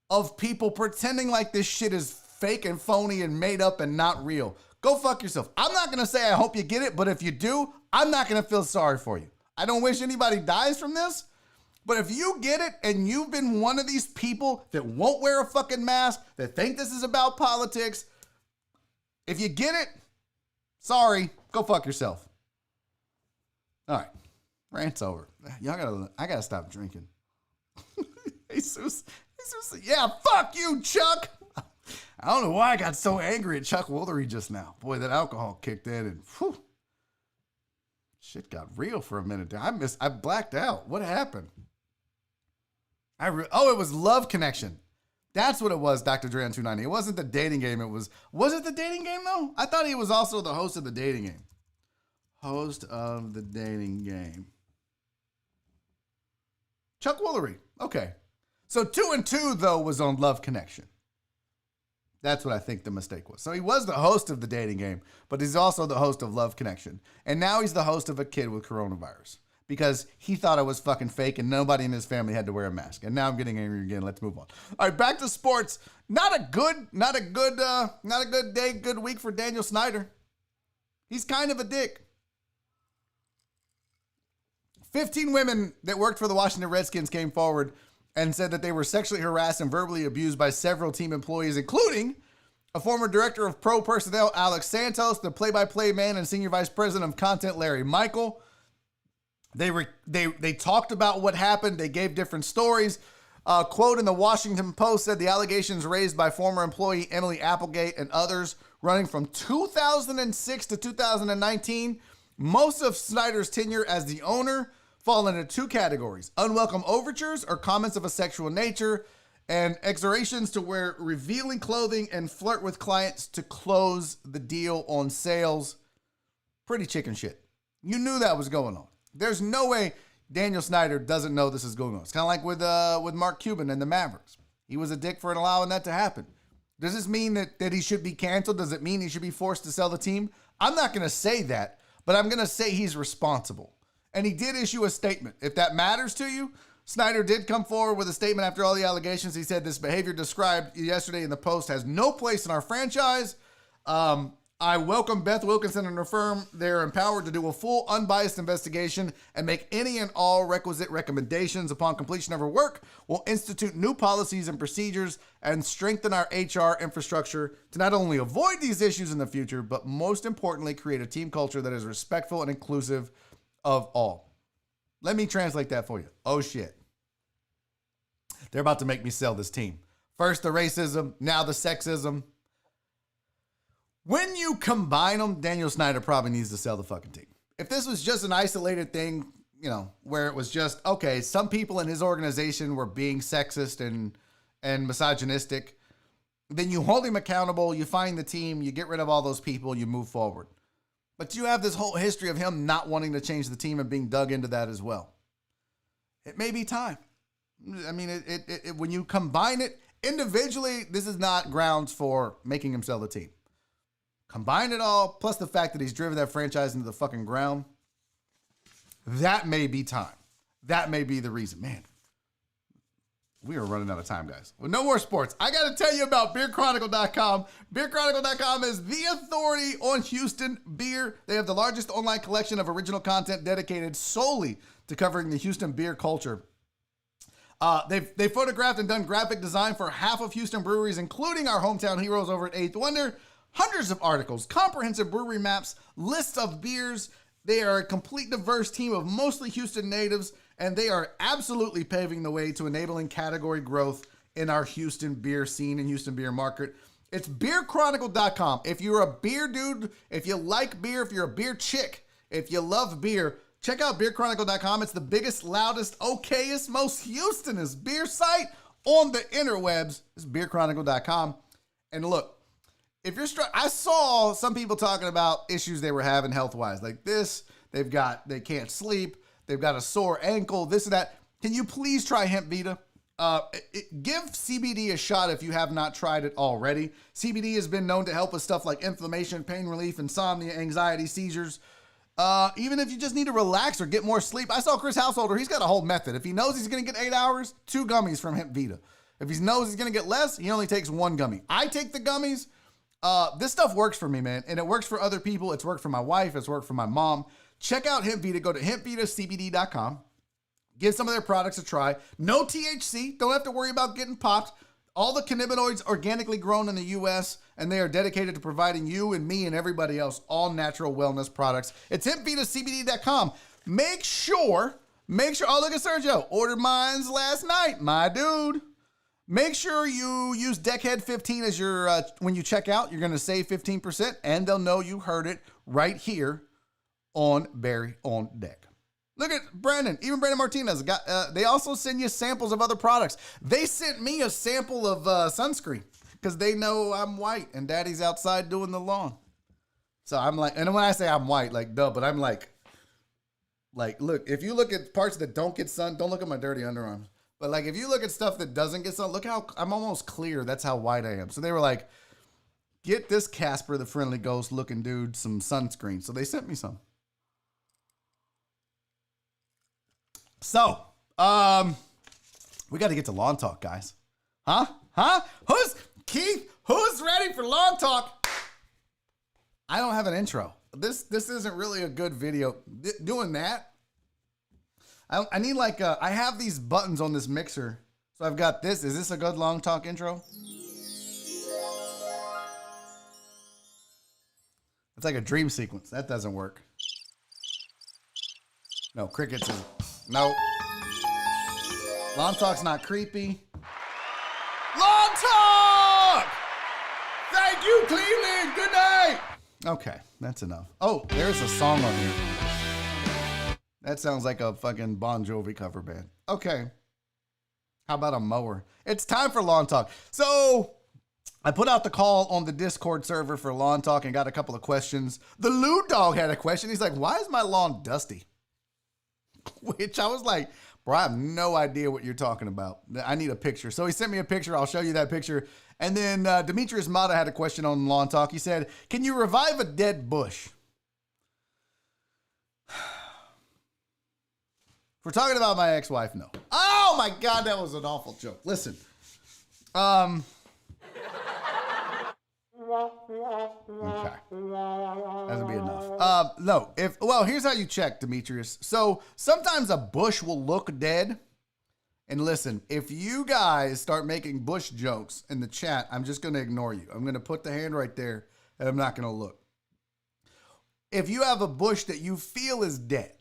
of people pretending like this shit is fake and phony and made up and not real. Go fuck yourself. I'm not going to say I hope you get it, but if you do, I'm not going to feel sorry for you. I don't wish anybody dies from this. But if you get it and you've been one of these people that won't wear a fucking mask, that think this is about politics, if you get it, sorry, go fuck yourself. All right, rant's over. I gotta stop drinking. Jesus, yeah, fuck you, Chuck. I don't know why I got so angry at Chuck Woolery just now. Boy, that alcohol kicked in and whew, shit got real for a minute there. I blacked out. What happened? It was Love Connection. That's what it was, Dr. Dre on 290. It wasn't the dating game. Was it the dating game though? I thought he was also the host of the dating game. Host of the dating game. Chuck Woolery. Okay. So 2 and 2 though was on Love Connection. That's what I think the mistake was. So he was the host of the dating game, but he's also the host of Love Connection. And now he's the host of a kid with coronavirus because he thought it was fucking fake and nobody in his family had to wear a mask. And now I'm getting angry again. Let's move on. All right, back to sports. Not a good day, good week for Daniel Snyder. He's kind of a dick. 15 women that worked for the Washington Redskins came forward and said that they were sexually harassed and verbally abused by several team employees, including a former director of pro personnel, Alex Santos, the play-by-play man and senior vice president of content, Larry Michael. They talked about what happened. They gave different stories. Quote in the Washington Post said the allegations raised by former employee Emily Applegate and others running from 2006 to 2019. Most of Snyder's tenure as the owner fall into 2 categories: unwelcome overtures or comments of a sexual nature, and exhortations to wear revealing clothing and flirt with clients to close the deal on sales. Pretty chicken shit. You knew that was going on. There's no way Daniel Snyder doesn't know this is going on. It's kind of like with Mark Cuban and the Mavericks. He was a dick for allowing that to happen. Does this mean that he should be canceled? Does it mean he should be forced to sell the team? I'm not going to say that, but I'm going to say he's responsible. And he did issue a statement. If that matters to you, Snyder did come forward with a statement after all the allegations. He said this behavior described yesterday in the Post has no place in our franchise. I welcome Beth Wilkinson and affirm they're empowered to do a full, unbiased investigation and make any and all requisite recommendations. Upon completion of her work, we'll institute new policies and procedures and strengthen our HR infrastructure to not only avoid these issues in the future, but most importantly, create a team culture that is respectful and inclusive of all. Let me translate that for you. Oh, shit. They're about to make me sell this team. First the racism, now the sexism. When you combine them, Daniel Snyder probably needs to sell the fucking team. If this was just an isolated thing, you know, where it was just, okay, some people in his organization were being sexist and misogynistic, then you hold him accountable, you find the team, you get rid of all those people, you move forward. But you have this whole history of him not wanting to change the team and being dug into that as well. It may be time. I mean, when you combine it individually, this is not grounds for making him sell the team. Combine it all, plus the fact that he's driven that franchise into the fucking ground, that may be time. That may be the reason. Man, we are running out of time, guys. Well, no more sports. I got to tell you about BeerChronicle.com. BeerChronicle.com is the authority on Houston beer. They have the largest online collection of original content dedicated solely to covering the Houston beer culture. They've photographed and done graphic design for half of Houston breweries, including our hometown heroes over at Eighth Wonder. Hundreds of articles, comprehensive brewery maps, lists of beers. They are a complete diverse team of mostly Houston natives, and they are absolutely paving the way to enabling category growth in our Houston beer scene and Houston beer market. It's beerchronicle.com. If you're a beer dude, if you like beer, if you're a beer chick, if you love beer, check out beerchronicle.com. It's the biggest, loudest, okayest, most Houstonest beer site on the interwebs. It's beerchronicle.com. And look, if you're I saw some people talking about issues they were having health-wise, like this, they can't sleep, they've got a sore ankle, this and that. Can you please try Hemp Vita? Give CBD a shot if you have not tried it already. CBD has been known to help with stuff like inflammation, pain relief, insomnia, anxiety, seizures. Even if you just need to relax or get more sleep. I saw Chris Householder, he's got a whole method. If he knows he's going to get 8 hours, 2 gummies from Hemp Vita. If he knows he's going to get less, he only takes 1 gummy. I take the gummies. This stuff works for me, man, and it works for other people. It's worked for my wife. It's worked for my mom. Check out Hemp Vita. Go to hempvitacbd.com. Give some of their products a try. No THC. Don't have to worry about getting popped. All the cannabinoids organically grown in the U.S., and they are dedicated to providing you and me and everybody else all natural wellness products. It's hempvitacbd.com. Make sure, oh, look at Sergio. Ordered mines last night, my dude. Make sure you use Deckhead15 as your, when you check out, you're going to save 15%, and they'll know you heard it right here on Barry on Deck. Look at Brandon, even Brandon Martinez. They also send you samples of other products. They sent me a sample of sunscreen because they know I'm white and daddy's outside doing the lawn. So I'm like, and when I say I'm white, like, duh, but I'm like, look, if you look at parts that don't get sun, don't look at my dirty underarms. But like, if you look at stuff that doesn't get sun, look how I'm almost clear. That's how white I am. So they were like, get this Casper, the friendly ghost looking dude, some sunscreen. So they sent me some. So, we got to get to lawn talk, guys. Huh? Who's ready for lawn talk? I don't have an intro. This isn't really a good video. Doing that. I need like I have these buttons on this mixer. So I've got this. Is this a good long talk intro? It's like a dream sequence. That doesn't work. No, crickets is, no. Lawn talk's not creepy. Lawn talk! Thank you, Cleveland. Good night. Okay, that's enough. Oh, there's a song on here. That sounds like a fucking Bon Jovi cover band. Okay. How about a mower? It's time for lawn talk. So I put out the call on the Discord server for lawn talk and got a couple of questions. The Lou Dog had a question. He's like, why is my lawn dusty? which I was like, bro, I have no idea what you're talking about. I need a picture. So he sent me a picture. I'll show you that picture. And then Demetrius Mata had a question on Lawn Talk. He said, can you revive a dead bush? If we're talking about my ex-wife, no. Oh my God, that was an awful joke. Listen. Okay. That'll be enough. No, here's how you check, Demetrius. So sometimes a bush will look dead. And listen, if you guys start making bush jokes in the chat, I'm just going to ignore you. I'm going to put the hand right there and I'm not going to look. If you have a bush that you feel is dead,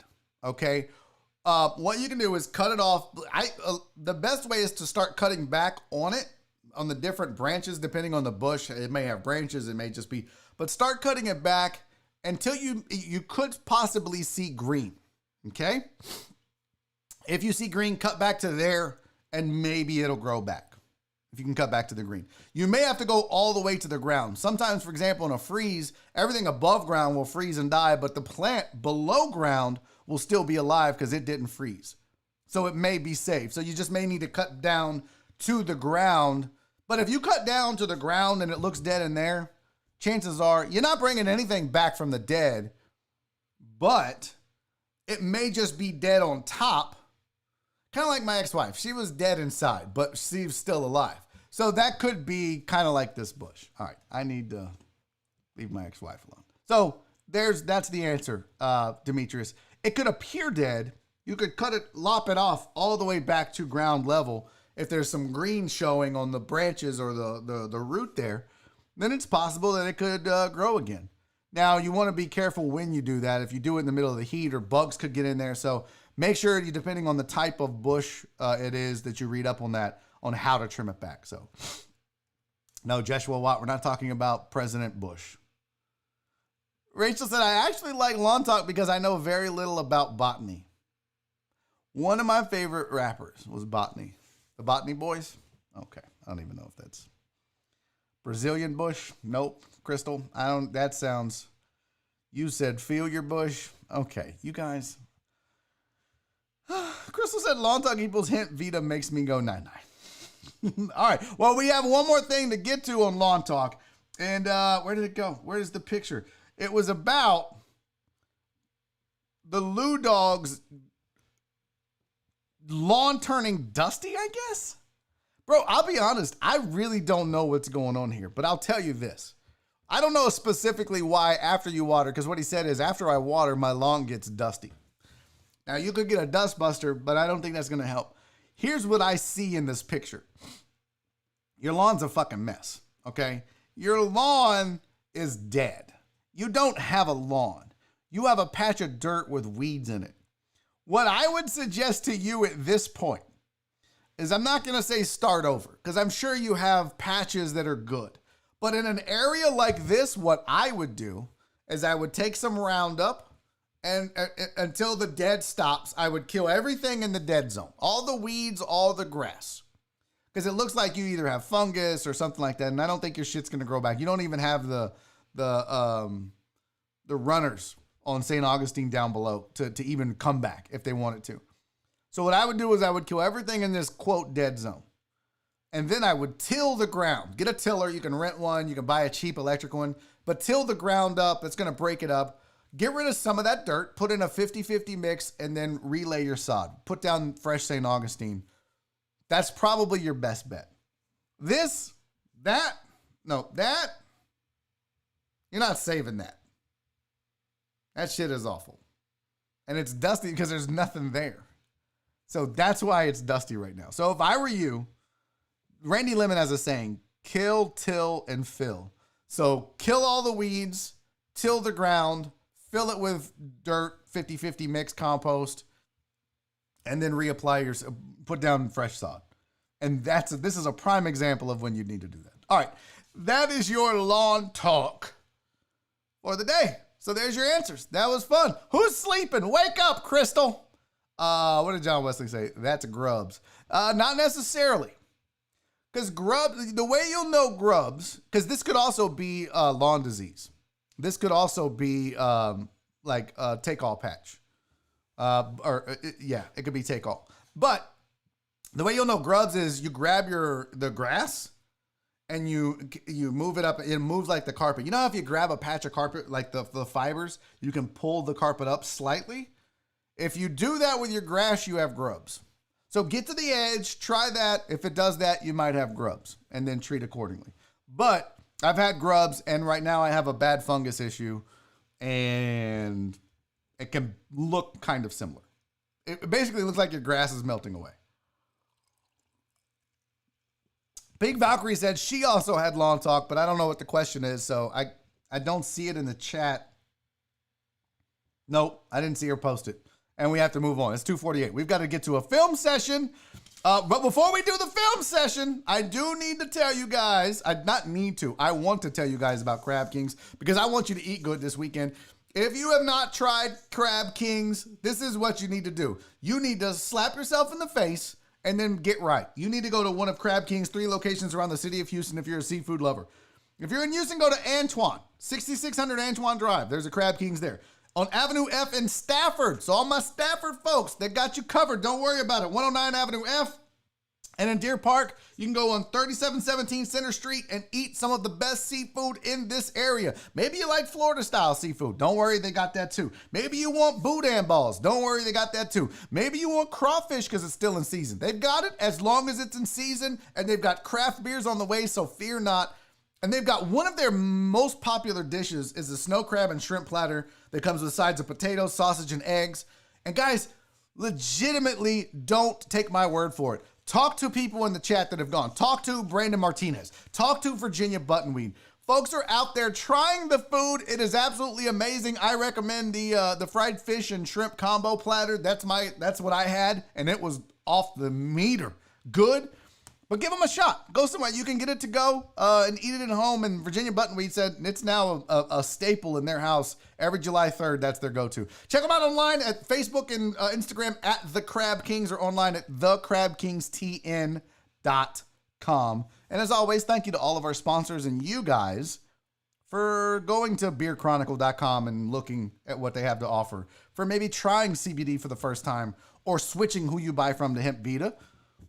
okay, what you can do is cut it off. The best way is to start cutting back on it, on the different branches, depending on the bush. It may have branches, it may just be, but start cutting it back until you could possibly see green, okay? If you see green, cut back to there, and maybe it'll grow back. If you can cut back to the green. You may have to go all the way to the ground. Sometimes, for example, in a freeze, everything above ground will freeze and die, but the plant below ground will still be alive because it didn't freeze. So it may be safe. So you just may need to cut down to the ground. But if you cut down to the ground and it looks dead in there, chances are you're not bringing anything back from the dead, but it may just be dead on top. Kind of like my ex-wife. She was dead inside, but she's still alive. So that could be kind of like this bush. All right, I need to leave my ex-wife alone. So that's the answer, Demetrius. It could appear dead. You could lop it off all the way back to ground level. If there's some green showing on the branches or the root there, then it's possible that it could grow again. Now, you want to be careful when you do that. If you do it in the middle of the heat, or bugs could get in there. So make sure, depending on the type of bush it is, that you read up on that, on how to trim it back. So, no, Joshua Watt, we're not talking about President Bush. Rachel said, I actually like Lawn Talk because I know very little about botany. One of my favorite rappers was Botany. The Botany Boys? Okay, I don't even know if that's Brazilian Bush. Nope. Crystal, that sounds, you said feel your bush. Okay, you guys. Crystal said Lawn Talk equals hint Vita makes me go 9-9. All right, well, we have one more thing to get to on Lawn Talk. And where did it go? Where's the picture? It was about the Lou Dog's lawn turning dusty, I guess. Bro, I'll be honest. I really don't know what's going on here, but I'll tell you this. I don't know specifically why after you water, because what he said is after I water, my lawn gets dusty. Now, you could get a dust buster, but I don't think that's going to help. Here's what I see in this picture. Your lawn's a fucking mess, okay? Your lawn is dead. You don't have a lawn. You have a patch of dirt with weeds in it. What I would suggest to you at this point is, I'm not going to say start over, because I'm sure you have patches that are good. But in an area like this, what I would do is I would take some Roundup, and until the dead stops, I would kill everything in the dead zone. All the weeds, all the grass. Because it looks like you either have fungus or something like that, and I don't think your shit's going to grow back. You don't even have the runners on St. Augustine down below to even come back if they wanted to. So what I would do is I would kill everything in this, quote, dead zone. And then I would till the ground. Get a tiller. You can rent one. You can buy a cheap electric one. But till the ground up. It's going to break it up. Get rid of some of that dirt. Put in a 50-50 mix. And then relay your sod. Put down fresh St. Augustine. That's probably your best bet. That. You're not saving that. That shit is awful. And it's dusty because there's nothing there. So that's why it's dusty right now. So if I were you, Randy Lemon has a saying, kill, till, and fill. So kill all the weeds, till the ground, fill it with dirt, 50-50 mix compost, and then reapply put down fresh sod. And this is a prime example of when you need to do that. All right. That is your lawn talk for the day. So there's your answers. That was fun. Who's sleeping? Wake up, Crystal. What did John Wesley say? That's grubs. Not necessarily. Because grubs, the way you'll know grubs, because this could also be lawn disease. This could also be like take-all patch. It could be take all. But the way you'll know grubs is you grab the grass and you move it up. It moves like the carpet. You know how if you grab a patch of carpet, like the fibers, you can pull the carpet up slightly? If you do that with your grass, you have grubs. So get to the edge, try that. If it does that, you might have grubs, and then treat accordingly. But I've had grubs, and right now I have a bad fungus issue, and it can look kind of similar. It basically looks like your grass is melting away. Big Valkyrie said she also had lawn talk, but I don't know what the question is, so I don't see it in the chat. Nope, I didn't see her post it. And we have to move on. It's 2:48. We've got to get to a film session. But before we do the film session, I do need to tell you guys, I want to tell you guys about Crab Kings because I want you to eat good this weekend. If you have not tried Crab Kings, this is what you need to do. You need to slap yourself in the face and then get right. You need to go to one of Crab King's 3 locations around the city of Houston if you're a seafood lover. If you're in Houston, go to Antoine, 6600 Antoine Drive. There's a Crab King's there. On Avenue F in Stafford. So all my Stafford folks, they got you covered. Don't worry about it. 109 Avenue F. And in Deer Park, you can go on 3717 Center Street and eat some of the best seafood in this area. Maybe you like Florida-style seafood. Don't worry, they got that too. Maybe you want boudin balls. Don't worry, they got that too. Maybe you want crawfish because it's still in season. They've got it as long as it's in season, and they've got craft beers on the way, so fear not. And they've got one of their most popular dishes is the snow crab and shrimp platter that comes with sides of potatoes, sausage, and eggs. And guys, legitimately, don't take my word for it. Talk to people in the chat that have gone. Talk to Brandon Martinez. Talk to Virginia Buttonweed. Folks are out there trying the food. It is absolutely amazing. I recommend the fried fish and shrimp combo platter. That's what I had, and it was off the meter. Good. But give them a shot. Go somewhere. You can get it to go and eat it at home. And Virginia Buttonweed said it's now a staple in their house. Every July 3rd, that's their go-to. Check them out online at Facebook and Instagram at The Crab Kings or online at thecrabkingstn.com. And as always, thank you to all of our sponsors and you guys for going to beerchronicle.com and looking at what they have to offer. For maybe trying CBD for the first time or switching who you buy from to Hemp Vita.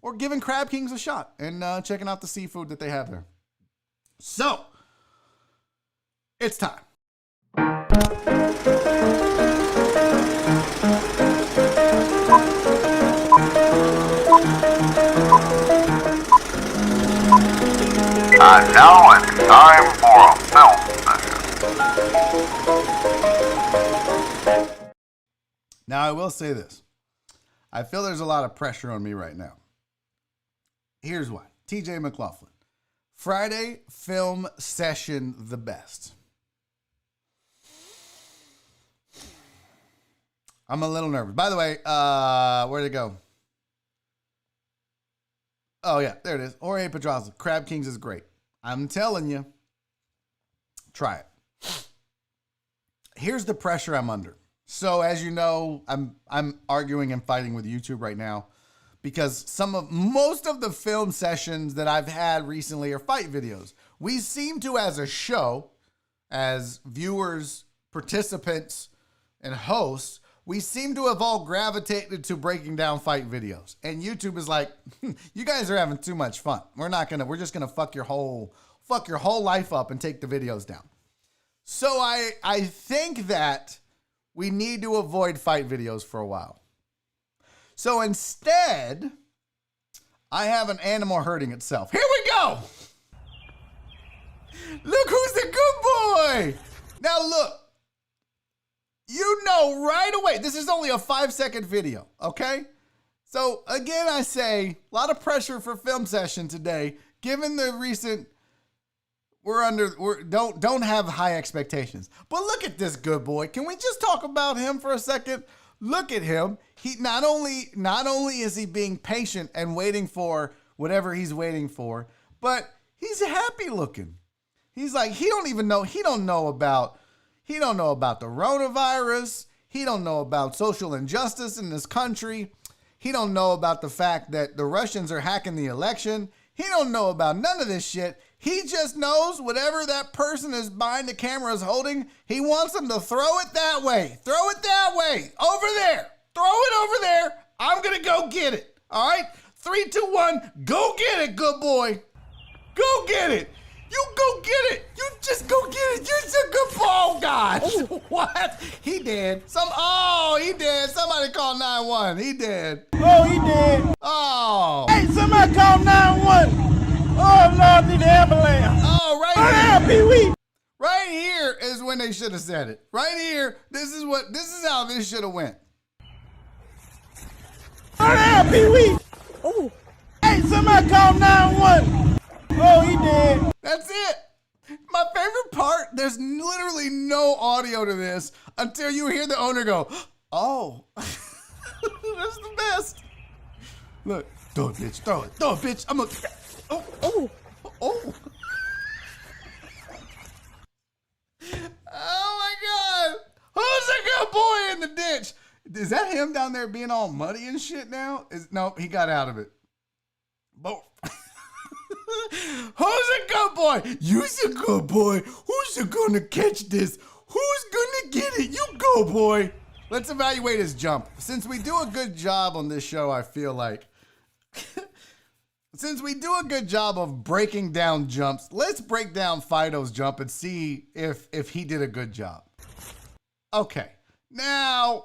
Or giving Crab Kings a shot and checking out the seafood that they have there. So, it's time. And now it's time for a film session. Now, I will say this. I feel there's a lot of pressure on me right now. Here's why. TJ McLaughlin. Friday film session the best. I'm a little nervous. By the way, where'd it go? Oh, yeah, there it is. Jorge Pedraza. Crab Kings is great. I'm telling you. Try it. Here's the pressure I'm under. So, as you know, I'm arguing and fighting with YouTube right now because most of the film sessions that I've had recently are fight videos. We seem to, as a show, as viewers, participants, and hosts, we seem to have all gravitated to breaking down fight videos. And YouTube is like, you guys are having too much fun. We're just gonna fuck your whole life up and take the videos down. So I think that we need to avoid fight videos for a while. So instead, I have an animal hurting itself. Here we go. Look who's the good boy. Now look, you know right away, this is only a 5-second video, okay? So again, I say, a lot of pressure for film session today, given the recent, don't have high expectations. But look at this good boy. Can we just talk about him for a second? Look at him. He not only is he being patient and waiting for whatever he's waiting for, but he's happy looking. He's like, he don't know about the coronavirus. He don't know about social injustice in this country. He don't know about the fact that the Russians are hacking the election. He don't know about none of this shit. He just knows whatever that person is behind the camera is holding, he wants them to throw it that way. Throw it that way. Over there. Throw it over there. I'm going to go get it. All right? 3, 2, 1. Go get it, good boy. Go get it. You go get it. You just go get it. You're a good ball, gosh. Oh. What? He did. He did. Somebody call 911. He did. Oh, he did. Oh. Hey, somebody call 911. Oh, Lord, need the ambulance. Oh, right Oh, here. Pee-wee. Right here is when they should have said it. Right here. This is how this should have went. Oh, Pee-wee. Oh. Hey, somebody call 911. Oh, he did. That's it. My favorite part, there's literally no audio to this until you hear the owner go, oh. That's the best. Look, throw it, bitch, throw it, bitch. I'm gonna, oh. Oh my God. Who's the good boy in the ditch? Is that him down there being all muddy and shit now? No, he got out of it. But who's a good boy? You's a good boy. Who's gonna catch this? Who's gonna get it? You go, boy. Let's evaluate his jump. Since we do a good job on this show, I feel like, since we do a good job of breaking down jumps, let's break down Fido's jump and see if he did a good job. Okay, now,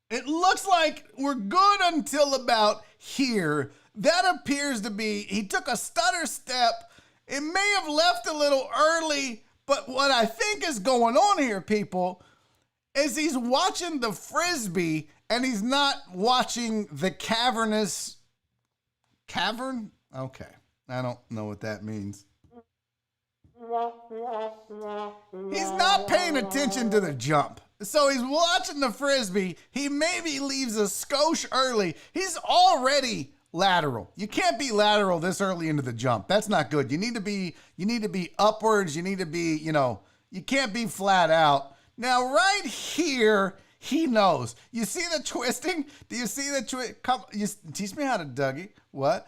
it looks like we're good until about here. That appears to be, he took a stutter step. It may have left a little early, but what I think is going on here, people, is he's watching the Frisbee and he's not watching the cavernous, cavern? Okay, I don't know what that means. He's not paying attention to the jump. So he's watching the Frisbee. He maybe leaves a skosh early. He's already lateral. You can't be lateral this early into the jump. That's not good. You need to be upwards. You need to be, you can't be flat out. Now right here, he knows. You see the twisting? Do you see the twist? Come, teach me how to Dougie. What?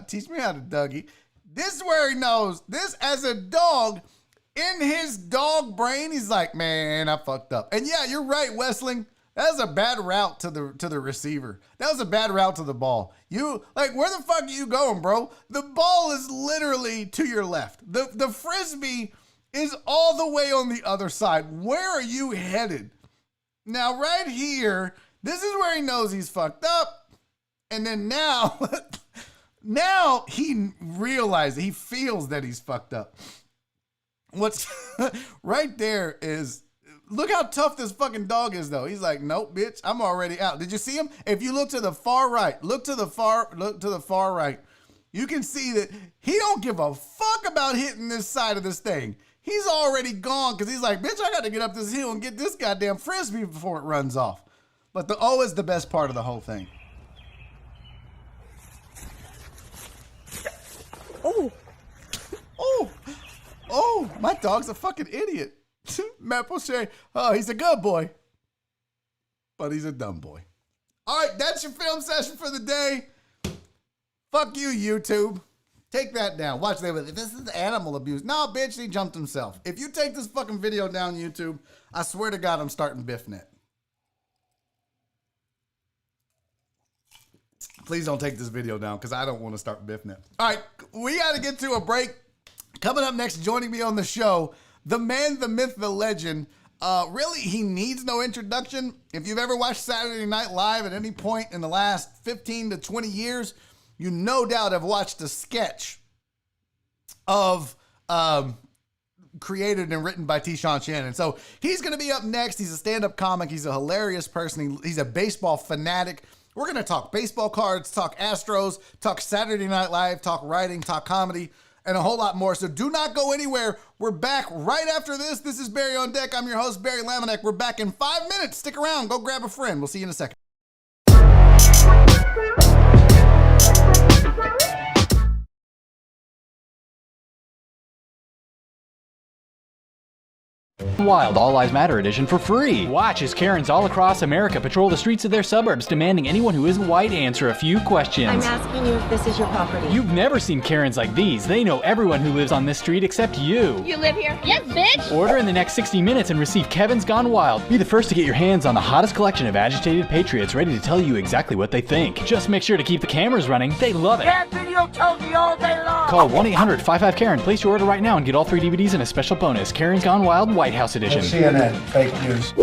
Teach me how to Dougie. This is where he knows. This, as a dog, in his dog brain, he's like, man, I fucked up. And yeah, you're right, Westling. That was a bad route to the receiver. That was a bad route to the ball. Where the fuck are you going, bro? The ball is literally to your left. The Frisbee is all the way on the other side. Where are you headed? Now, right here, this is where he knows he's fucked up. And then now, now he realizes, he feels that he's fucked up. What's right there is, look how tough this fucking dog is, though. He's like, nope, bitch, I'm already out. Did you see him? If you look to the far right, look to the far right, you can see that he don't give a fuck about hitting this side of this thing. He's already gone because he's like, bitch, I got to get up this hill and get this goddamn Frisbee before it runs off. But the O is the best part of the whole thing. Oh, my dog's a fucking idiot. Matt Poche, oh, he's a good boy, but he's a dumb boy. All right, that's your film session for the day. Fuck you, YouTube. Take that down. Watch that. This is animal abuse. No, bitch, he jumped himself. If you take this fucking video down, YouTube, I swear to God, I'm starting BiffNet. Please don't take this video down because I don't want to start BiffNet. All right, we got to get to a break. Coming up next, joining me on the show, the man, the myth, the legend. Really, he needs no introduction. If you've ever watched Saturday Night Live at any point in the last 15 to 20 years, you no doubt have watched a sketch of created and written by Tashawn Shannon. So he's going to be up next. He's a stand-up comic. He's a hilarious person. He's a baseball fanatic. We're going to talk baseball cards, talk Astros, talk Saturday Night Live, talk writing, talk comedy, and a whole lot more. So do not go anywhere. We're back right after this. This is Barry on Deck. I'm your host, Barry Lamanek. We're back in 5 minutes. Stick around. Go grab a friend. We'll see you in a second. Wild All Lives Matter edition for free. Watch as Karens all across America patrol the streets of their suburbs, demanding anyone who isn't white answer a few questions. I'm asking you if this is your property. You've never seen Karens like these. They know everyone who lives on this street except you. You live here? Yes, bitch! Order in the next 60 minutes and receive Kevin's Gone Wild. Be the first to get your hands on the hottest collection of agitated patriots ready to tell you exactly what they think. Just make sure to keep the cameras running. They love it. That video told me all day long. Call 1-800-55-KAREN. Place your order right now and get all 3 DVDs and a special bonus. Karen's Gone Wild White House edition. CNN, fake news.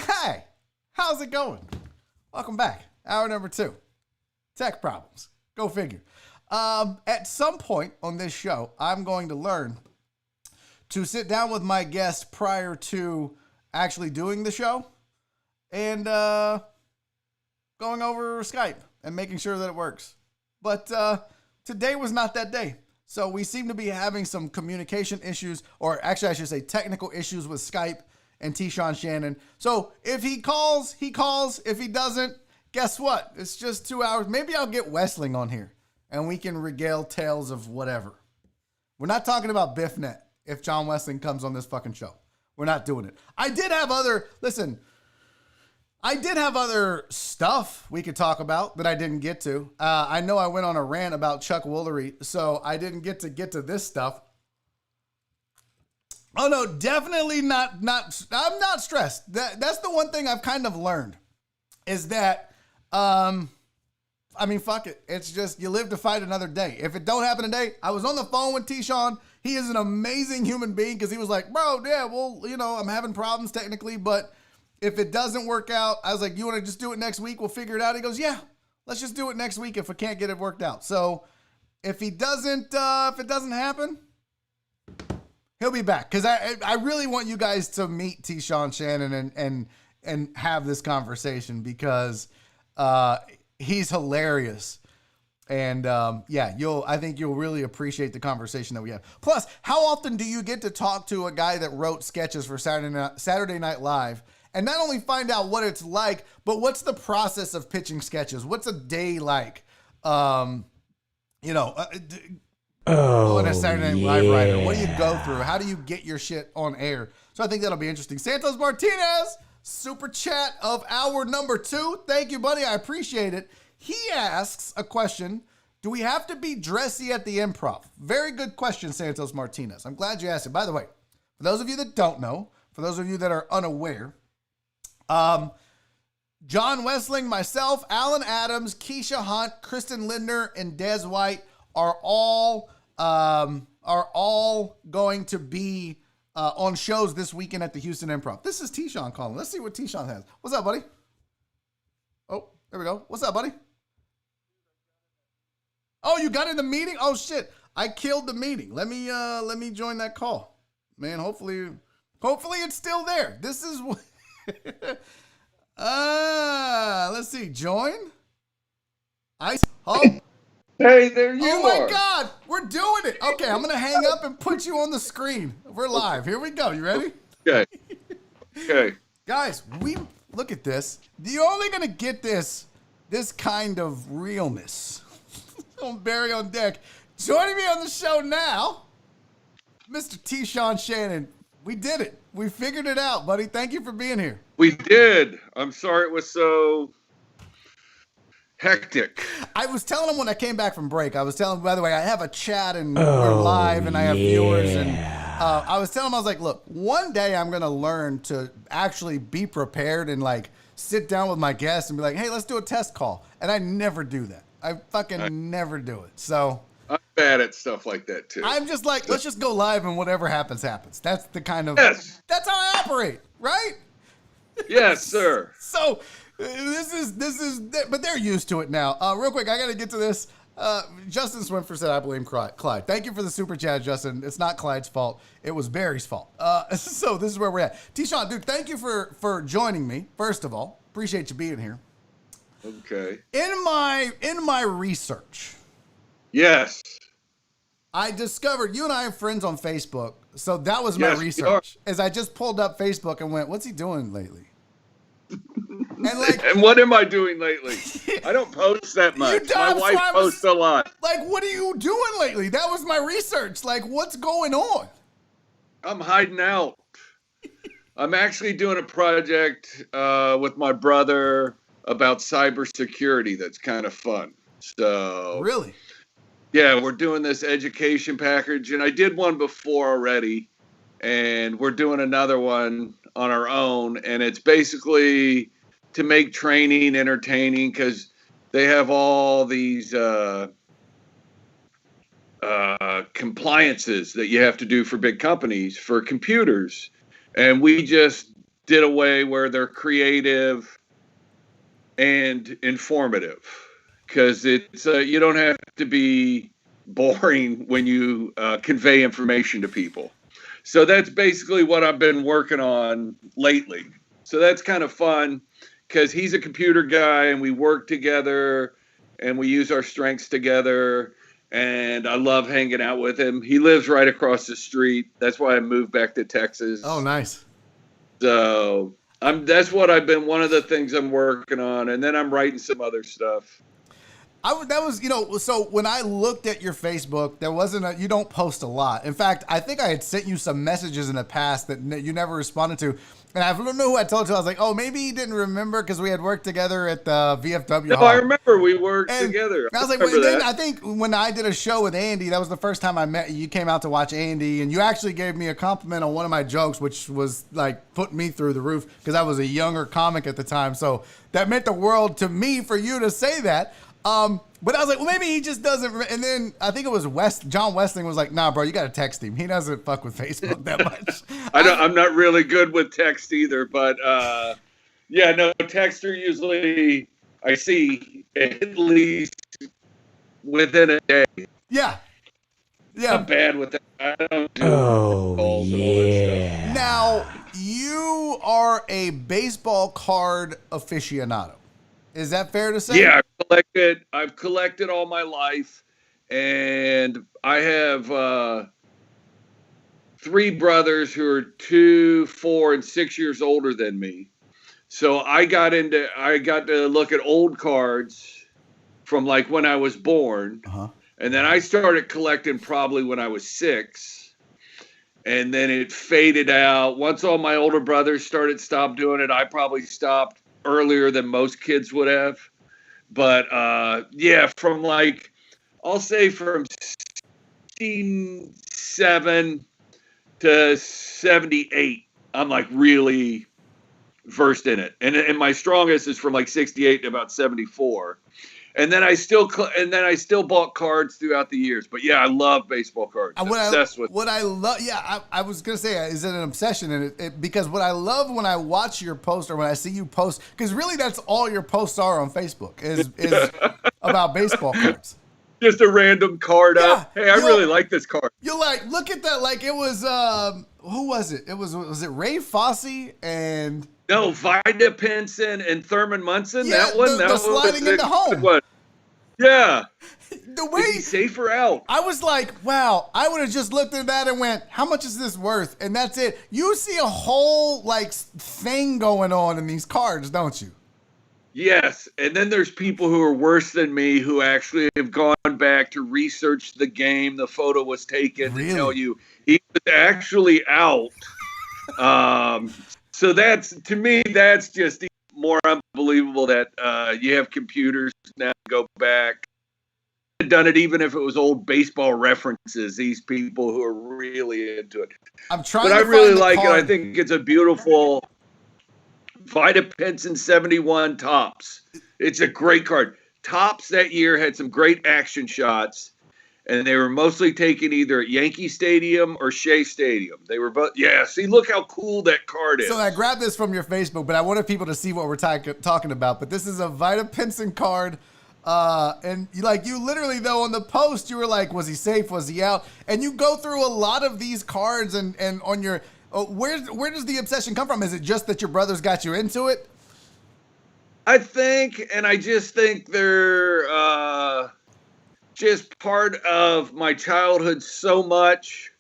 Hey, how's it going? Welcome back. Hour number 2. Tech problems. Go figure. At some point on this show, I'm going to learn to sit down with my guest prior to actually doing the show and going over Skype and making sure that it works. But today was not that day. So we seem to be having some communication issues, or actually I should say technical issues with Skype and Tashawn Shannon. So if he calls, he calls. If he doesn't, guess what? It's just 2 hours. Maybe I'll get Westling on here and we can regale tales of whatever. We're not talking about BiffNet if John Westling comes on this fucking show. We're not doing it. I did have other stuff we could talk about that I didn't get to. I know I went on a rant about Chuck Woolery, so I didn't get to this stuff. Oh no, definitely not. I'm not stressed. That's the one thing I've kind of learned is that, fuck it. It's just, you live to fight another day. If it don't happen today, I was on the phone with Tashawn. He is an amazing human being because he was like, bro, yeah, well, I'm having problems technically, but if it doesn't work out, I was like, you want to just do it next week? We'll figure it out. He goes, yeah, let's just do it next week if we can't get it worked out. So if it doesn't happen, he'll be back. Because I really want you guys to meet Tashawn Shannon and have this conversation because he's hilarious. And I think you'll really appreciate the conversation that we have. Plus, how often do you get to talk to a guy that wrote sketches for Saturday Night Live and not only find out what it's like, but what's the process of pitching sketches? What's a day like? On a Saturday Night Live writer. What do you go through? How do you get your shit on air? So I think that'll be interesting. Santos Martinez, super chat of hour number 2. Thank you, buddy. I appreciate it. He asks a question. Do we have to be dressy at the Improv? Very good question, Santos Martinez. I'm glad you asked it. By the way, for those of you that don't know, for those of you that are unaware, John Westling, myself, Alan Adams, Keisha Hunt, Kristen Lindner, and Des White are all going to be on shows this weekend at the Houston Improv. This is Tashawn calling. Let's see what Tashawn has. What's up, buddy? Oh, there we go. What's up, buddy? Oh, you got in the meeting? Oh shit! I killed the meeting. Let me join that call, man. Hopefully it's still there. This is what. Let's see. Join. Oh. Hey, there you are. Oh my God, we're doing it. Okay, I'm going to hang up and put you on the screen. We're live. Here we go. You ready? Okay. Guys, look at this. You're only going to get this kind of realness on Barry on Deck. Joining me on the show now, Mr. Tashawn Shannon. We did it. We figured it out, buddy. Thank you for being here. We did. I'm sorry it was so hectic. I was telling him when I came back from break, by the way, I have a chat and we're live and I have viewers. And I was telling him, I was like, look, one day I'm going to learn to actually be prepared and like sit down with my guests and be like, hey, let's do a test call. And I never do that. I fucking never do it. So I'm bad at stuff like that too. I'm just like, let's just go live and whatever happens, happens. That's the kind of, yes. That's how I operate, right? Yes, sir. So this is, but they're used to it now. Real quick, I got to get to this. Justin Swinford said, I blame Clyde. Thank you for the super chat, Justin. It's not Clyde's fault. It was Barry's fault. So this is where we're at. Tashawn, dude, thank you for joining me. First of all, appreciate you being here. Okay. In my research. Yes. I discovered you and I are friends on Facebook. So that was my research. As I just pulled up Facebook and went, what's he doing lately? And what am I doing lately? I don't post that much. My wife posts a lot. Like, what are you doing lately? That was my research. Like, what's going on? I'm hiding out. I'm actually doing a project with my brother about cybersecurity that's kind of fun. So really? Yeah, we're doing this education package, and I did one before already, and we're doing another one on our own, and it's basically to make training entertaining because they have all these compliances that you have to do for big companies for computers, and we just did a way where they're creative and informative, because it's you don't have to be boring when you convey information to people. So that's basically what I've been working on lately. So that's kind of fun, because he's a computer guy and we work together and we use our strengths together. And I love hanging out with him. He lives right across the street. That's why I moved back to Texas. Oh, nice. So that's what I've been, one of the things I'm working on. And then I'm writing some other stuff. That was, so when I looked at your Facebook, there wasn't you don't post a lot. In fact, I think I had sent you some messages in the past that you never responded to. And I don't know who I told you. I was like, oh, maybe he didn't remember because we had worked together at the VFW. No, Hall. I remember we worked together. I was like, then I think when I did a show with Andy, that was the first time I met you. You came out to watch Andy, and you actually gave me a compliment on one of my jokes, which was like put me through the roof because I was a younger comic at the time. So that meant the world to me for you to say that. But I was like, well, maybe he just doesn't. And then I think it was John Westling was like, nah, bro, you got to text him. He doesn't fuck with Facebook that much. I'm not really good with text either, but yeah, no, text are usually I see at least within a day. Yeah. I'm bad with that. I don't do Oh, yeah. Now, you are a baseball card aficionado. Is that fair to say? Yeah, I've collected all my life, and I have 3 brothers who are 2, 4, and 6 years older than me. So I got to look at old cards from like when I was born. Uh-huh. And then I started collecting probably when I was 6. And then it faded out. Once all my older brothers stopped doing it, I probably stopped earlier than most kids would have. But yeah, from like, I'll say from 67 to 78, I'm like really versed in it. And my strongest is from like 68 to about 74. And then I still bought cards throughout the years. But yeah, I love baseball cards. I'm obsessed with what I love. Yeah, I was gonna say, is it an obsession? And because what I love when I watch your post or when I see you post, because really that's all your posts are on Facebook is about baseball cards. Just a random card up. Hey, I really like this card. You're like, look at that. Like it was, who was it? Was it Ray Fosse and? No, Vida Pinson and Thurman Munson. Yeah, that one. The sliding into home. One. Yeah. The way is he safe or out? I was like, wow, I would have just looked at that and went, how much is this worth? And that's it. You see a whole like thing going on in these cards, don't you? Yes. And then there's people who are worse than me who actually have gone back to research the game the photo was taken to tell you he was actually out. So that's, to me, that's just more unbelievable that you have computers now go back. I've done it even if it was old baseball references, these people who are really into it. But I really like it. I think it's a beautiful Vida Pinson 71 Topps. It's a great card. Topps that year had some great action shots. And they were mostly taken either at Yankee Stadium or Shea Stadium. They were both, yeah, see, look how cool that card is. So I grabbed this from your Facebook, but I wanted people to see what we're talking about. But this is a Vida Pinson card. And you literally, though, on the post, you were like, was he safe? Was he out? And you go through a lot of these cards and on your, where does the obsession come from? Is it just that your brothers got you into it? I think, and I just think they're, just part of my childhood so much,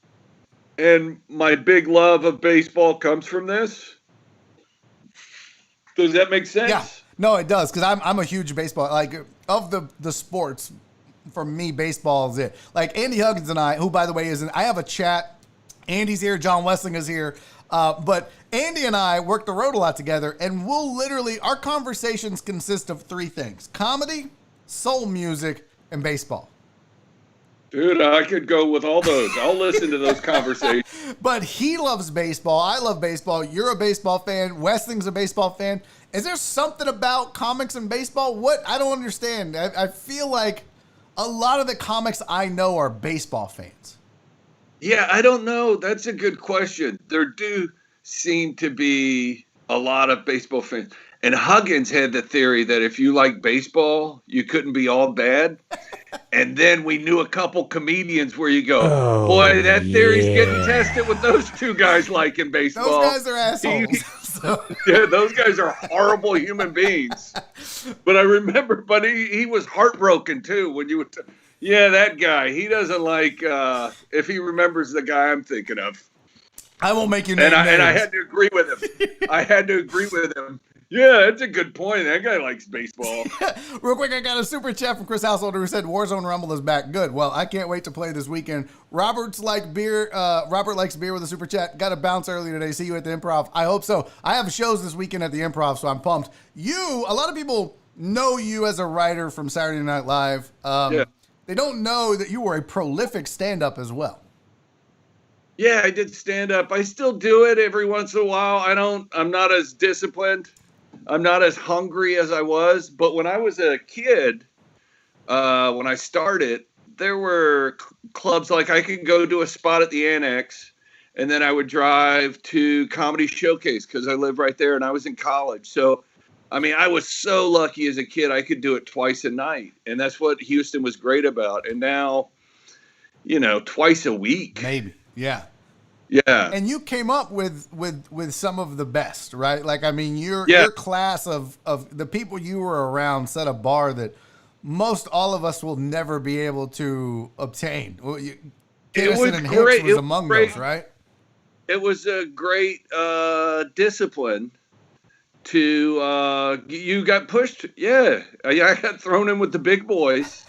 and my big love of baseball comes from this. Does that make sense? Yeah, no, it does, because I'm a huge baseball, like, of the sports, for me, baseball is it. Like, Andy Huggins and I, who, by the way, I have a chat. Andy's here, John Westling is here, but Andy and I work the road a lot together, and we'll literally, our conversations consist of 3 things: comedy, soul music, and baseball. Dude, I could go with all those. I'll listen to those conversations. But he loves baseball. I love baseball. You're a baseball fan. Westling's a baseball fan. Is there something about comics and baseball? What? I don't understand. I feel like a lot of the comics I know are baseball fans. Yeah, I don't know. That's a good question. There do seem to be a lot of baseball fans. And Huggins had the theory that if you like baseball, you couldn't be all bad. And then we knew a couple comedians where you go, boy, that theory's getting tested with those two guys liking baseball. Those guys are assholes. Yeah, those guys are horrible human beings. But I remember, but he was heartbroken too when you would. Yeah, that guy. He doesn't like if he remembers the guy I'm thinking of. I won't make you name names. And I had to agree with him. Yeah, that's a good point. That guy likes baseball. Real quick, I got a super chat from Chris Householder who said Warzone Rumble is back. Good. Well, I can't wait to play this weekend. Robert likes beer with a super chat. Got to bounce early today. See you at the Improv. I hope so. I have shows this weekend at the Improv, so I'm pumped. A lot of people know you as a writer from Saturday Night Live. They don't know that you were a prolific stand-up as well. Yeah, I did stand-up. I still do it every once in a while. I'm not as disciplined. I'm not as hungry as I was, but when I was a kid, when I started, there were clubs like I could go to a spot at the Annex, and then I would drive to Comedy Showcase because I live right there, and I was in college. So, I mean, I was so lucky as a kid I could do it twice a night, and that's what Houston was great about. And now, twice a week. Maybe, yeah. Yeah. And you came up with some of the best, right? Like, I mean, your class of the people you were around set a bar that most all of us will never be able to obtain. Kinnison and Hicks was among those, right? It was a great discipline to you got pushed. Yeah. I got thrown in with the big boys,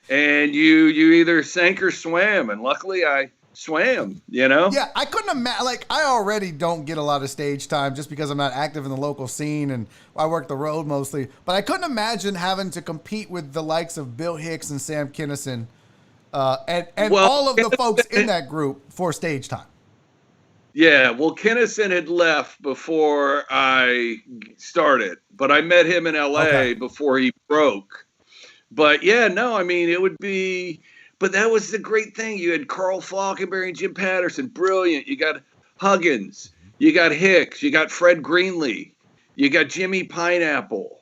and you either sank or swam, and luckily I swam, Yeah, I couldn't imagine. Like, I already don't get a lot of stage time just because I'm not active in the local scene and I work the road mostly. But I couldn't imagine having to compete with the likes of Bill Hicks and Sam Kinison and all of the folks in that group for stage time. Yeah, well, Kinison had left before I started, but I met him in L.A. before he broke. But yeah, no, I mean, it would be. But that was the great thing. You had Carl Falkenberry and Jim Patterson, brilliant. You got Huggins, you got Hicks, you got Fred Greenlee, you got Jimmy Pineapple,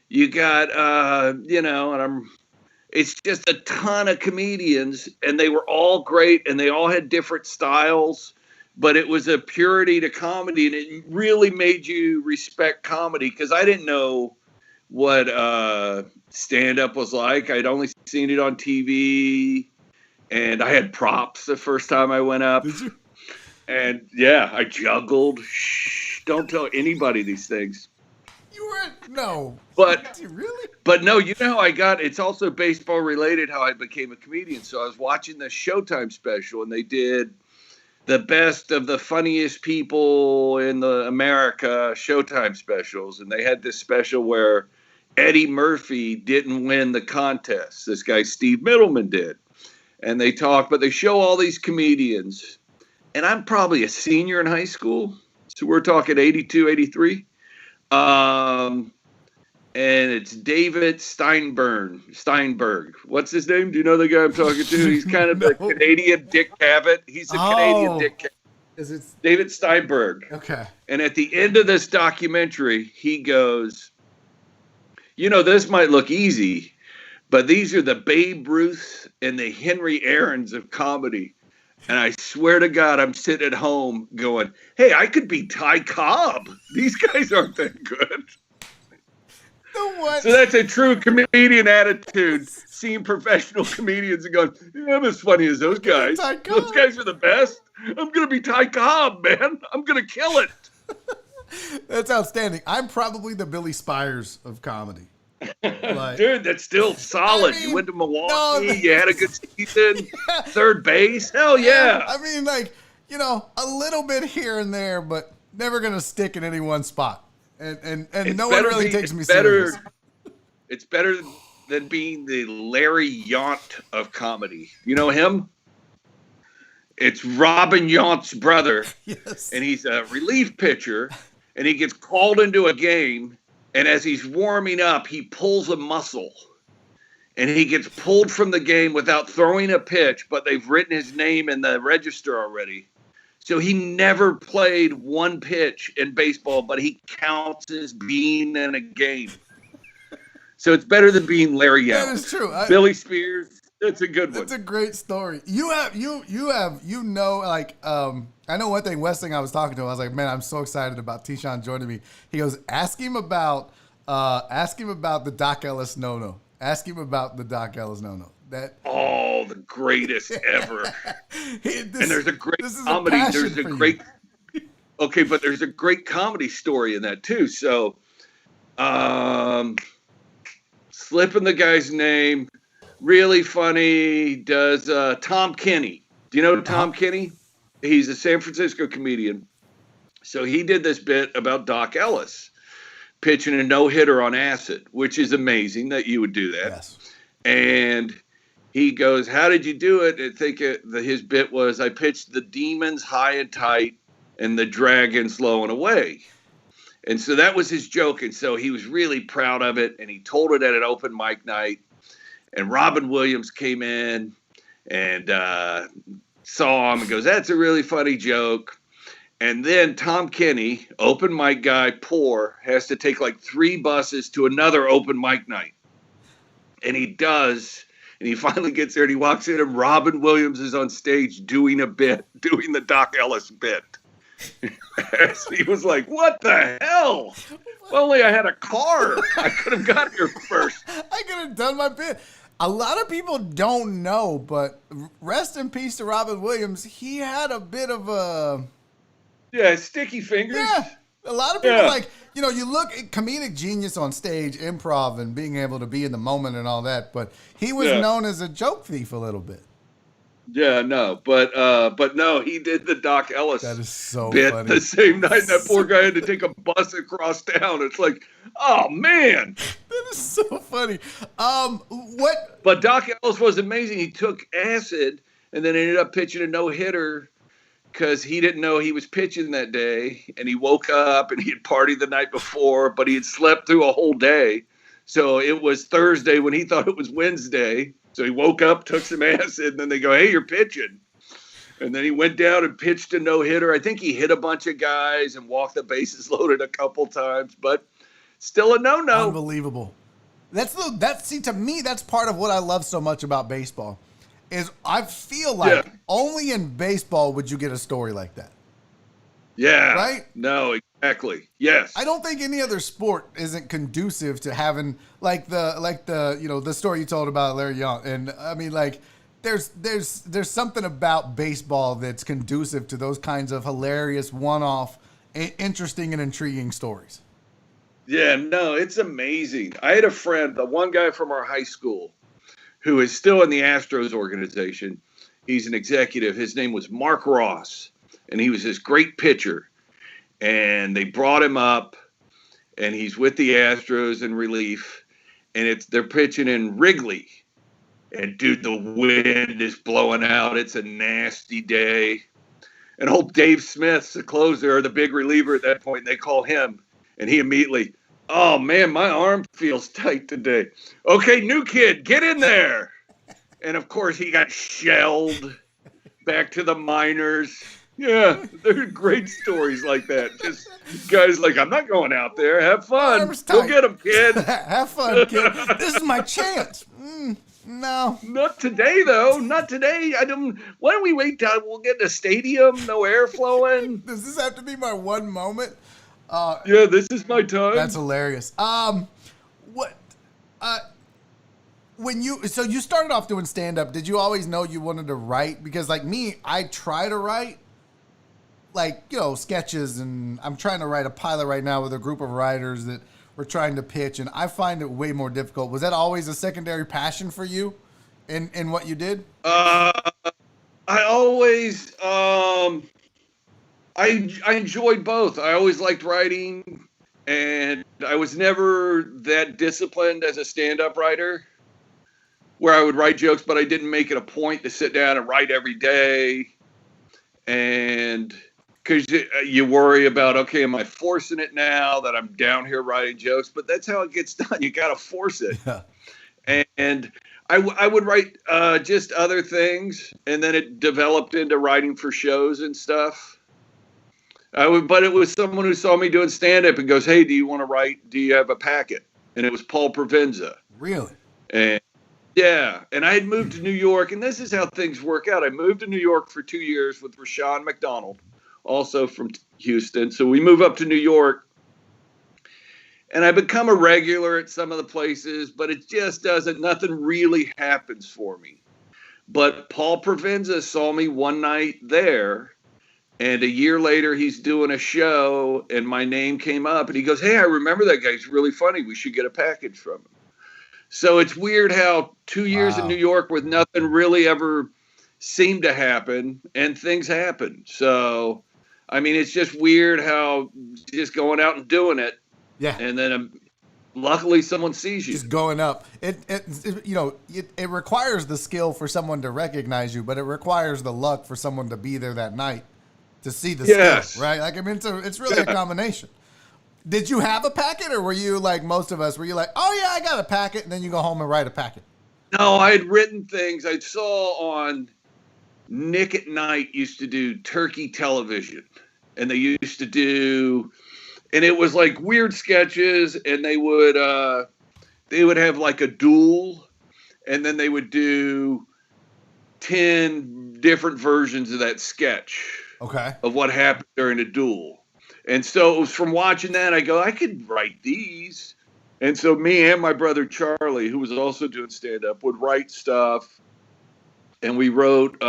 you got it's just a ton of comedians, and they were all great, and they all had different styles, but it was a purity to comedy, and it really made you respect comedy because I didn't know what stand-up was like. I'd only seen it on TV, and I had props the first time I went up. Did you? And yeah, I juggled. Shh, don't tell anybody these things. You weren't, no. But did you really? But no, you know how I got, it's also baseball related how I became a comedian. So I was watching the Showtime special, and they did the best of the funniest people in the America Showtime specials. And they had this special where Eddie Murphy didn't win the contest. This guy, Steve Middleman, did. And they talk, but they show all these comedians. And I'm probably a senior in high school. So we're talking 82, 83. And it's David Steinberg. What's his name? Do you know the guy I'm talking to? He's kind of the Canadian Dick Cavett. He's a Canadian Dick Cavett. Is it David Steinberg? Okay. And at the end of this documentary, he goes, this might look easy, but these are the Babe Ruths and the Henry Aarons of comedy. And I swear to God, I'm sitting at home going, hey, I could be Ty Cobb. These guys aren't that good. What? So that's a true comedian attitude, seeing professional comedians and going, yeah, I'm as funny as those guys. Those guys are the best. I'm going to be Ty Cobb, man. I'm going to kill it. That's outstanding. I'm probably the Billy Spires of comedy. Dude, that's still solid. You went to Milwaukee. You had a good season. Yeah. Third base. Hell yeah. I mean, a little bit here and there, but never going to stick in any one spot. And no one really takes me serious. It's better than being the Larry Yount of comedy. You know him? It's Robin Yount's brother. Yes. And he's a relief pitcher, and he gets called into a game, and as he's warming up, he pulls a muscle. And he gets pulled from the game without throwing a pitch, but they've written his name in the register already. So he never played one pitch in baseball, but he counts as being in a game. So it's better than being Larry Young. That is true. Billy Spears, that's a good one. That's a great story. I know one thing, West thing I was talking to him, I was like, man, I'm so excited about Tashawn joining me. He goes, ask him about the Doc Ellis no-no. Ask him about the Doc Ellis no-no. The greatest ever. And there's a great comedy. But there's a great comedy story in that too. So, slipping the guy's name, really funny. Does Tom Kenny? Do you know Tom Kenny? He's a San Francisco comedian. So he did this bit about Doc Ellis pitching a no-hitter on acid, which is amazing that you would do that. Yes. And he goes, how did you do it? I think his bit was, I pitched the Demons high and tight and the Dragons low and away. And so that was his joke. And so he was really proud of it. And he told it at an open mic night. And Robin Williams came in and saw him and goes, that's a really funny joke. And then Tom Kenny, open mic guy, poor, has to take like 3 buses to another open mic night. And he does. And he finally gets there and he walks in and Robin Williams is on stage doing the Doc Ellis bit. He was like, what the hell? If only I had a car. I could have got here first. I could have done my bit. A lot of people don't know, but rest in peace to Robin Williams. He had a bit of a... Yeah, sticky fingers. Yeah. A lot of people you look at comedic genius on stage, improv, and being able to be in the moment and all that, but he was known as a joke thief a little bit. Yeah, no, but no, he did the Doc Ellis that is so bit funny. The same night. That poor guy had to take a bus across town. It's like, oh man, that is so funny. But Doc Ellis was amazing. He took acid and then ended up pitching a no-hitter because he didn't know he was pitching that day, and he woke up and he had partied the night before, but he had slept through a whole day. So it was Thursday when he thought it was Wednesday. So he woke up, took some acid, and then they go, hey, you're pitching. And then he went down and pitched a no-hitter. I think he hit a bunch of guys and walked the bases loaded a couple times, but still a no-no. Unbelievable. To me, that's part of what I love so much about baseball. Is I feel like only in baseball would you get a story like that. Yeah. Right? No, exactly. Yes. I don't think any other sport isn't conducive to having the story you told about Larry Young. And I mean, like, there's something about baseball that's conducive to those kinds of hilarious, one-off, interesting and intriguing stories. Yeah, no, it's amazing. I had a friend, the one guy from our high school, who is still in the Astros organization. He's an executive. His name was Mark Ross, and he was this great pitcher. And they brought him up, and he's with the Astros in relief, and they're pitching in Wrigley. And, dude, the wind is blowing out. It's a nasty day. And old Dave Smith's the closer, or the big reliever at that point, and they call him. And he immediately, oh, man, my arm feels tight today. Okay, new kid, get in there. And, of course, he got shelled back to the minors. Yeah, there are great stories like that. Just guys like, I'm not going out there. Have fun. Go get him, kid. Have fun, kid. This is my chance. No. Not today, though. Not today. Why don't we wait till we'll get in a stadium, no air flowing? Does this have to be my one moment? Yeah, this is my time. That's hilarious. So you started off doing stand-up. Did you always know you wanted to write? Because like me, I try to write sketches, and I'm trying to write a pilot right now with a group of writers that we're trying to pitch, and I find it way more difficult. Was that always a secondary passion for you in what you did? I always I enjoyed both. I always liked writing, and I was never that disciplined as a stand-up writer where I would write jokes, but I didn't make it a point to sit down and write every day. And because you worry about, okay, am I forcing it now that I'm down here writing jokes? But that's how it gets done. You got to force it. Yeah. And I would write just other things, and then it developed into writing for shows and stuff. But it was someone who saw me doing stand-up and goes, "Hey, do you want to write? Do you have a packet?" And it was Paul Provenza. Really? And yeah, and I had moved to New York, and this is how things work out. I moved to New York for 2 years with Rashawn McDonald, also from Houston. So we move up to New York, and I become a regular at some of the places, but it just nothing really happens for me. But Paul Provenza saw me one night there, and a year later he's doing a show, and my name came up, and he goes, "Hey, I remember that guy. He's really funny. We should get a package from him." So it's weird how 2 years in New York with nothing really ever seemed to happen, and things happen. So, I mean, it's just weird how just going out and doing it. Yeah. And then luckily someone sees you. Just going up. It requires the skill for someone to recognize you, but it requires the luck for someone to be there that night to see the skill, right? Like, I mean, it's really a combination. Did you have a packet, or were you like most of us? Were you like, "Oh yeah, I got a packet," and then you go home and write a packet? No, I had written things. I saw on Nick at Night used to do turkey television, and they used to do, and it was like weird sketches, and they would have like a duel, and then they would do 10 different versions of that sketch. Okay. Of what happened during a duel. And so it was from watching that, I go, I could write these. And so me and my brother Charlie, who was also doing stand-up, would write stuff. And we wrote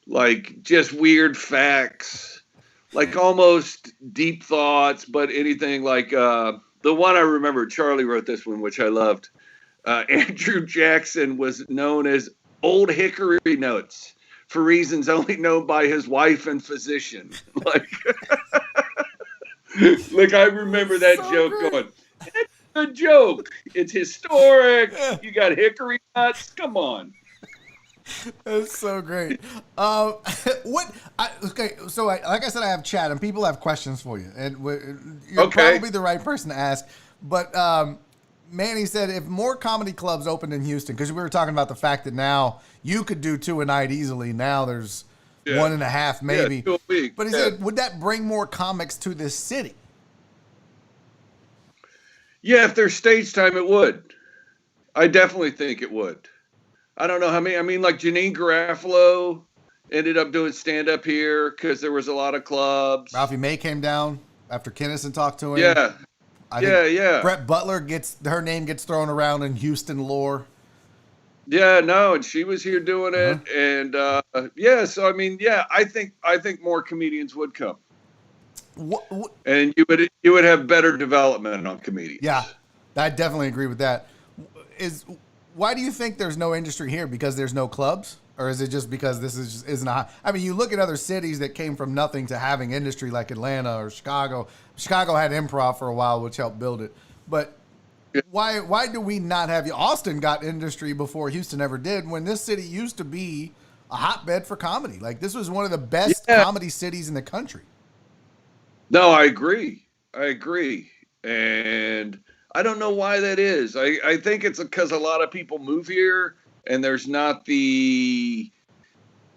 like just weird facts, like almost deep thoughts, but anything like the one I remember, Charlie wrote this one, which I loved. Andrew Jackson was known as Old Hickory Notes, for reasons only known by his wife and physician. Like I remember that joke going, "It's a joke. It's historic. You got hickory nuts. Come on." That's so great. Okay, so like I said, I have chat, and people have questions for you, and you're probably the right person to ask. But Manny said, if more comedy clubs opened in Houston, because we were talking about the fact that now you could do 2 a night easily. Now there's 1.5 maybe. 2 a week. But he said, would that bring more comics to this city? Yeah, if there's stage time, it would. I definitely think it would. I don't know how many. I mean, like Janine Garofalo ended up doing stand-up here because there was a lot of clubs. Ralphie May came down after Kinnison talked to him. Yeah. Yeah. Brett Butler her name gets thrown around in Houston lore. Yeah, no, and she was here doing it, and so I mean, I think more comedians would come, and you would have better development on comedians. Yeah, I definitely agree with that. Why do you think there's no industry here? Because there's no clubs, or is it just because this isn't a? I mean, you look at other cities that came from nothing to having industry, like Atlanta or Chicago. Chicago had Improv for a while, which helped build it. But why do we not have you? Austin got industry before Houston ever did, when this city used to be a hotbed for comedy. Like, this was one of the best comedy cities in the country. No, I agree. And I don't know why that is. I think it's because a lot of people move here and there's not the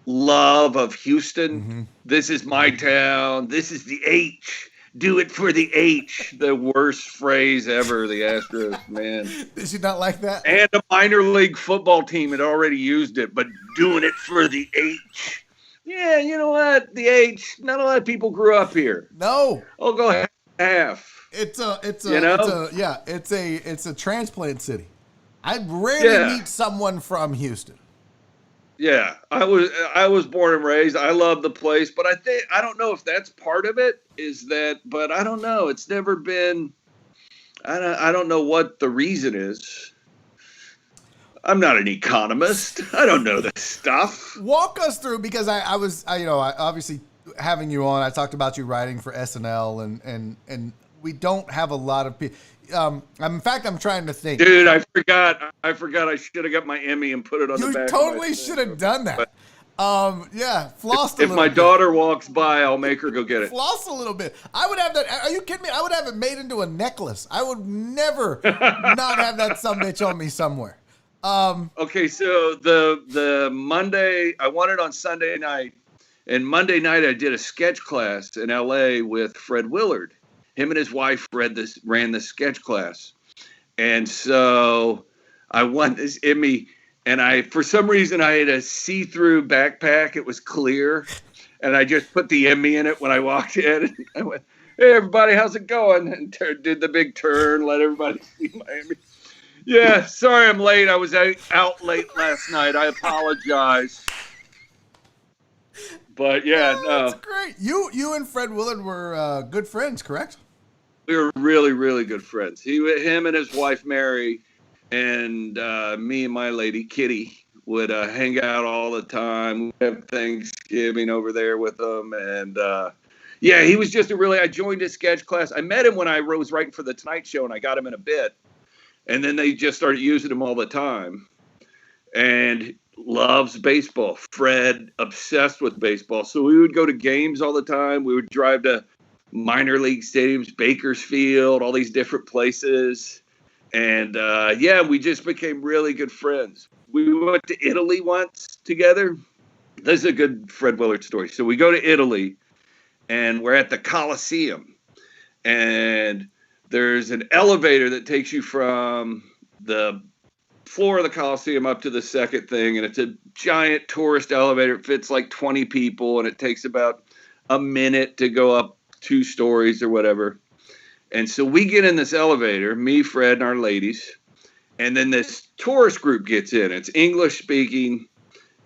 love of Houston. Mm-hmm. This is my town. This is the H. Do it for the H. The worst phrase ever, the Astros, man. Did you not like that? And a minor league football team had already used it, but doing it for the H. Yeah, you know what? The H, not a lot of people grew up here. No. I'll go half. It's a transplant city. I rarely meet someone from Houston. Yeah, I was born and raised. I love the place, but I don't know if that's part of it. But I don't know. It's never been. I don't know what the reason is. I'm not an economist. I don't know this stuff. Walk us through, because I obviously having you on, I talked about you writing for SNL, and we don't have a lot of people. In fact, I'm trying to think. Dude, I forgot. I should have got my Emmy and put it on the back. You totally should have done that. Flossed a little bit. If my daughter walks by, I'll make her go get it. Floss a little bit. I would have that. Are you kidding me? I would have it made into a necklace. I would never not have that sumbitch on me somewhere. Okay, so the Monday, I won it on Sunday night. And Monday night, I did a sketch class in L.A. with Fred Willard. Him and his wife ran this sketch class. And so I won this Emmy. And for some reason, I had a see-through backpack. It was clear. And I just put the Emmy in it when I walked in. And I went, hey, everybody, how's it going? And did the big turn, let everybody see my Emmy. Yeah, sorry I'm late. I was out late last night. I apologize. But, yeah, no. That's great. You and Fred Willard were good friends, correct? We were really, really good friends. Him and his wife, Mary, and me and my lady, Kitty, would hang out all the time. We'd have Thanksgiving over there with them. And, yeah, he was just I joined his sketch class. I met him when I was writing for The Tonight Show, and I got him in a bit. And then they just started using him all the time. And loves baseball. Fred, obsessed with baseball. So we would go to games all the time. We would drive to minor league stadiums, Bakersfield, all these different places. And, yeah, we just became really good friends. We went to Italy once together. This is a good Fred Willard story. So we go to Italy, and we're at the Coliseum. And there's an elevator that takes you from the floor of the Coliseum up to the second thing. And it's a giant tourist elevator. It fits like 20 people, and it takes about a minute to go up 2 stories or whatever. And so we get in this elevator, me, Fred, and our ladies. And then this tourist group gets in. It's English speaking.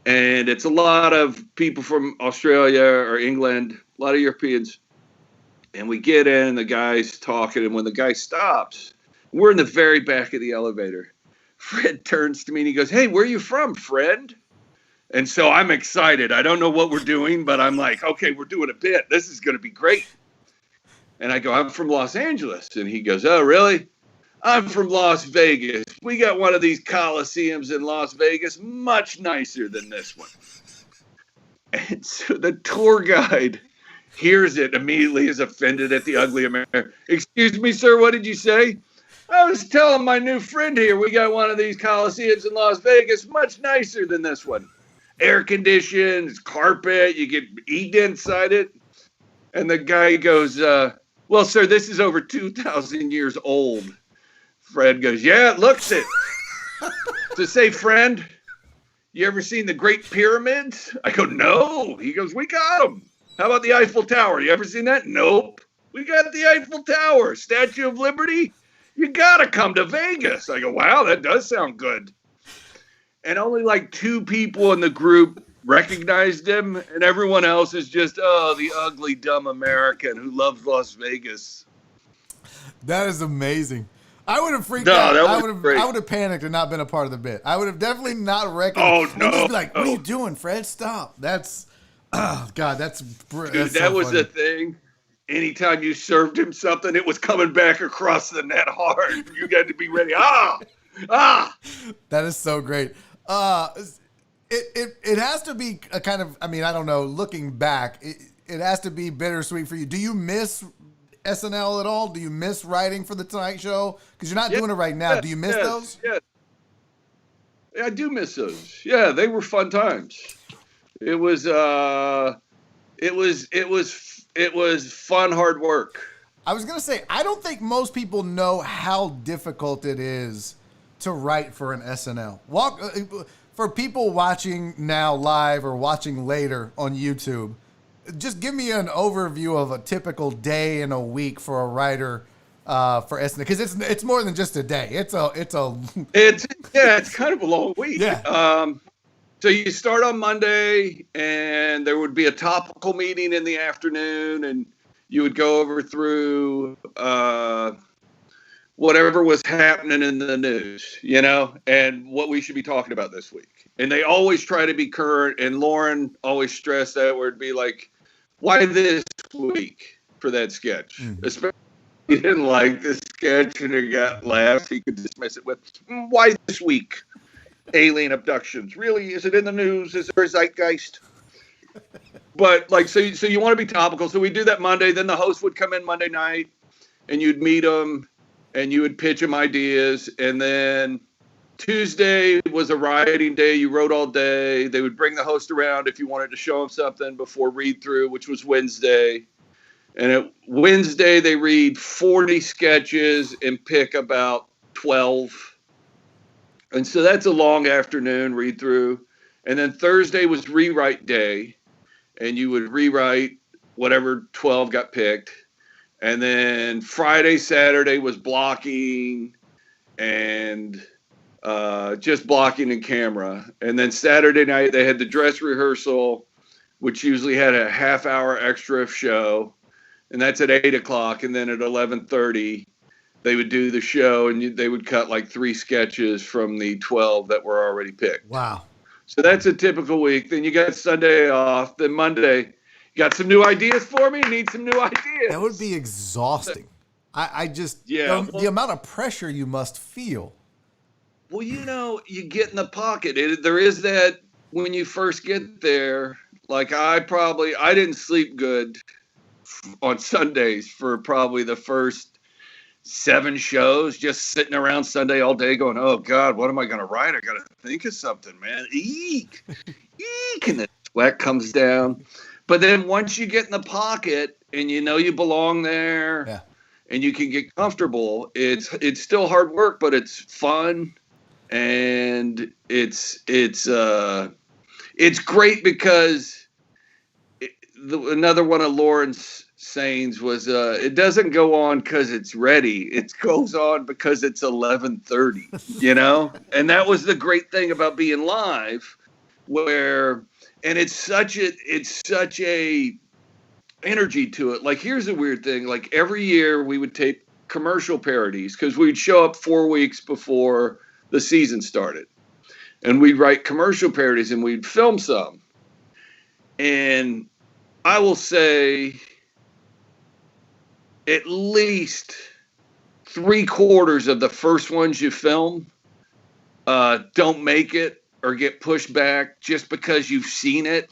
And it's a lot of people from Australia or England, a lot of Europeans. And we get in, the guy's talking. And when the guy stops, we're in the very back of the elevator. Fred turns to me and he goes, hey, where are you from, friend? And so I'm excited. I don't know what we're doing, but I'm like, okay, we're doing a bit. This is going to be great. And I go, I'm from Los Angeles. And he goes, oh, really? I'm from Las Vegas. We got one of these coliseums in Las Vegas, much nicer than this one. And so the tour guide hears it, immediately is offended at the ugly American. Excuse me, sir, what did you say? I was telling my new friend here, we got one of these coliseums in Las Vegas, much nicer than this one. Air conditioned, carpet, you get eat inside it. And the guy goes, well, sir, this is over 2,000 years old. Fred goes, yeah, it looks it. To say, friend, you ever seen the Great Pyramids? I go, no. He goes, we got them. How about the Eiffel Tower? You ever seen that? Nope. We got the Eiffel Tower. Statue of Liberty? You got to come to Vegas. I go, wow, that does sound good. And only like 2 people in the group recognized him, and everyone else is just, oh, the ugly, dumb American who loves Las Vegas. That is amazing. I would have freaked out. I would have panicked and not been a part of the bit. I would have definitely not recognized. Oh, no. And just be like, what are you doing, Fred? Stop. That's, oh, God, that's Dude, that's that so was funny. the thing. Anytime you served him something, it was coming back across the net hard. You got to be ready. That is so great. It has to be a kind of, I mean, I don't know, looking back, it has to be bittersweet for you. Do you miss SNL at all? Do you miss writing for The Tonight Show? Because you're not doing it right now. Do you miss those? Yeah, I do miss those. Yeah, they were fun times. It was fun, hard work. I was gonna say, I don't think most people know how difficult it is to write for an SNL. For people watching now live or watching later on YouTube, just give me an overview of a typical day in a week for a writer for SNL, because it's more than just a day. It's kind of a long week. Yeah. So you start on Monday, and there would be a topical meeting in the afternoon, and you would go over through whatever was happening in the news, and what we should be talking about this week. And they always try to be current, and Lauren always stressed that, where it'd be like, why this week for that sketch? Mm-hmm. Especially if he didn't like the sketch and it got laughs, he could dismiss it with, why this week? Alien abductions. Really? Is it in the news? Is there a zeitgeist? But so you want to be topical. So we do that Monday. Then the host would come in Monday night, and you'd meet them, and you would pitch them ideas. And then Tuesday was a writing day. You wrote all day. They would bring the host around if you wanted to show them something before read through, which was Wednesday. And at Wednesday, they read 40 sketches and pick about 12. And so that's a long afternoon read through. And then Thursday was rewrite day. And you would rewrite whatever 12 got picked. And then Friday, Saturday was blocking and just blocking and camera. And then Saturday night, they had the dress rehearsal, which usually had a half-hour extra show. And that's at 8 o'clock. And then at 11:30, they would do the show, and they would cut like 3 sketches from the 12 that were already picked. Wow. So that's a typical week. Then you got Sunday off. Then Monday, you got some new ideas for me? Need some new ideas. That would be exhausting. I just, Yeah, the amount of pressure you must feel. Well, you get in the pocket. There is that when you first get there. Like I didn't sleep good on Sundays for probably the first 7 shows, just sitting around Sunday all day going, oh God, what am I going to write? I got to think of something, man. Eek, eek. And the sweat comes down. But then once you get in the pocket and you belong there, yeah, and you can get comfortable, it's still hard work, but it's fun. And it's great because another one of Lauren's sayings was, it doesn't go on because it's ready. It goes on because it's 11:30, And that was the great thing about being live, and it's such a energy to it. Like, here's a weird thing. Like, every year we would tape commercial parodies because we'd show up 4 weeks before the season started, and we'd write commercial parodies and we'd film some. And I will say at least 3/4 of the first ones you film don't make it or get pushed back just because you've seen it.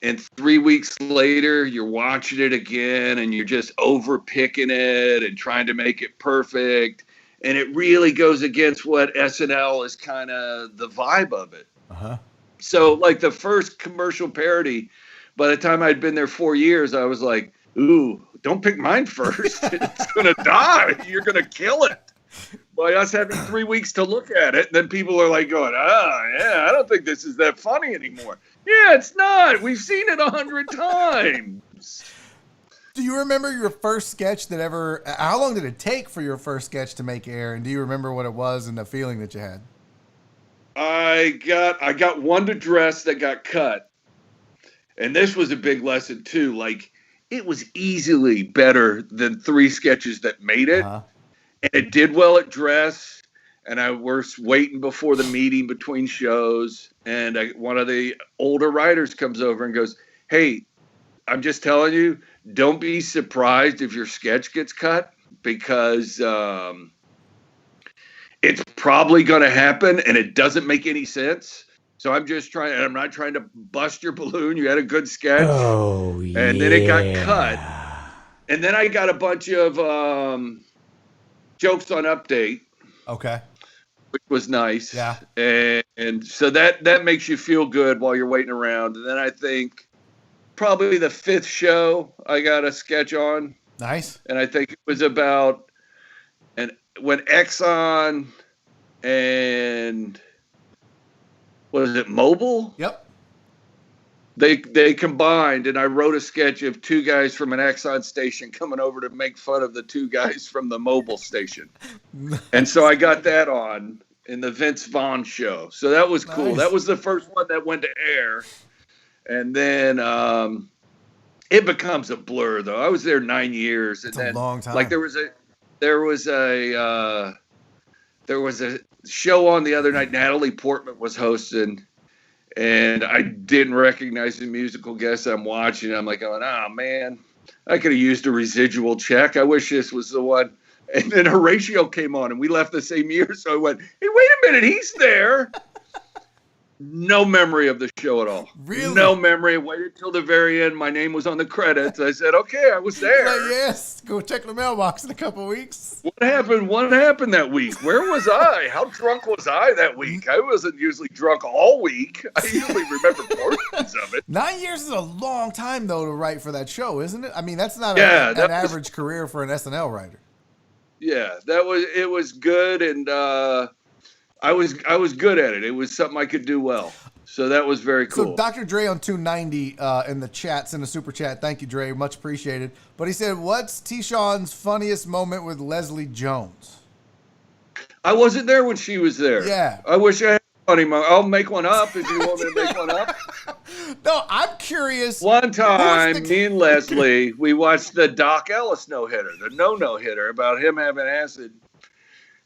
And 3 weeks later, you're watching it again and you're just over picking it and trying to make it perfect. And it really goes against what SNL is kind of the vibe of it. Uh-huh. So like the first commercial parody, by the time I'd been there 4 years, I was like, ooh, don't pick mine first. It's going to die. You're going to kill it. By us having 3 weeks to look at it, and then people are like going, yeah, I don't think this is that funny anymore. Yeah, it's not. We've seen it 100 times. Do you remember your first sketch how long did it take for your first sketch to make air? And do you remember what it was and the feeling that you had? I got one to dress that got cut. And this was a big lesson too. Like, it was easily better than 3 sketches that made it. Uh-huh. And it did well at dress. And I was waiting before the meeting between shows. And one of the older writers comes over and goes, hey, I'm just telling you, don't be surprised if your sketch gets cut, because it's probably going to happen and it doesn't make any sense. So I'm not trying to bust your balloon. You had a good sketch. Oh, yeah. And then it got cut. And then I got a bunch of jokes on update. Okay. Which was nice. Yeah. And so that makes you feel good while you're waiting around. And then I think probably the 5th show I got a sketch on. Nice. And I think it was about when Exxon and was it Mobile? Yep. They combined, and I wrote a sketch of 2 guys from an Exxon station coming over to make fun of the 2 guys from the Mobile station. And so I got that on in the Vince Vaughn show. So that was cool. Nice. That was the first one that went to air. And then it becomes a blur, though. I was there 9 years. It's and then, a long time. Like there was a show on the other night. Natalie Portman was hosting, and I didn't recognize the musical guest I'm watching. I'm like, oh man, I could have used a residual check. I wish this was the one. And then Horatio came on, and we left the same year. So I went, hey, wait a minute, he's there. No memory of the show at all. Really? No memory. Waited till the very end. My name was on the credits. I said, okay, I was there. Like, yes, go check the mailbox in a couple weeks. What happened? What happened that week? Where was I? How drunk was I that week? I wasn't usually drunk all week. I usually remember portions of it. 9 years is a long time, though, to write for that show, isn't it? I mean, that's not Yeah, an average career for an SNL writer. Yeah, it was good, and I was good at it. It was something I could do well. So that was very cool. So Dr. Dre on 290 in the chats, in the super chat. Thank you, Dre. Much appreciated. But he said, what's Tashawn's funniest moment with Leslie Jones? I wasn't there when she was there. Yeah. I wish I had a funny moment. I'll make one up if you want me to make one up. No, I'm curious. One time, me and Leslie, we watched the Doc Ellis no-hitter, the no-hitter about him having acid.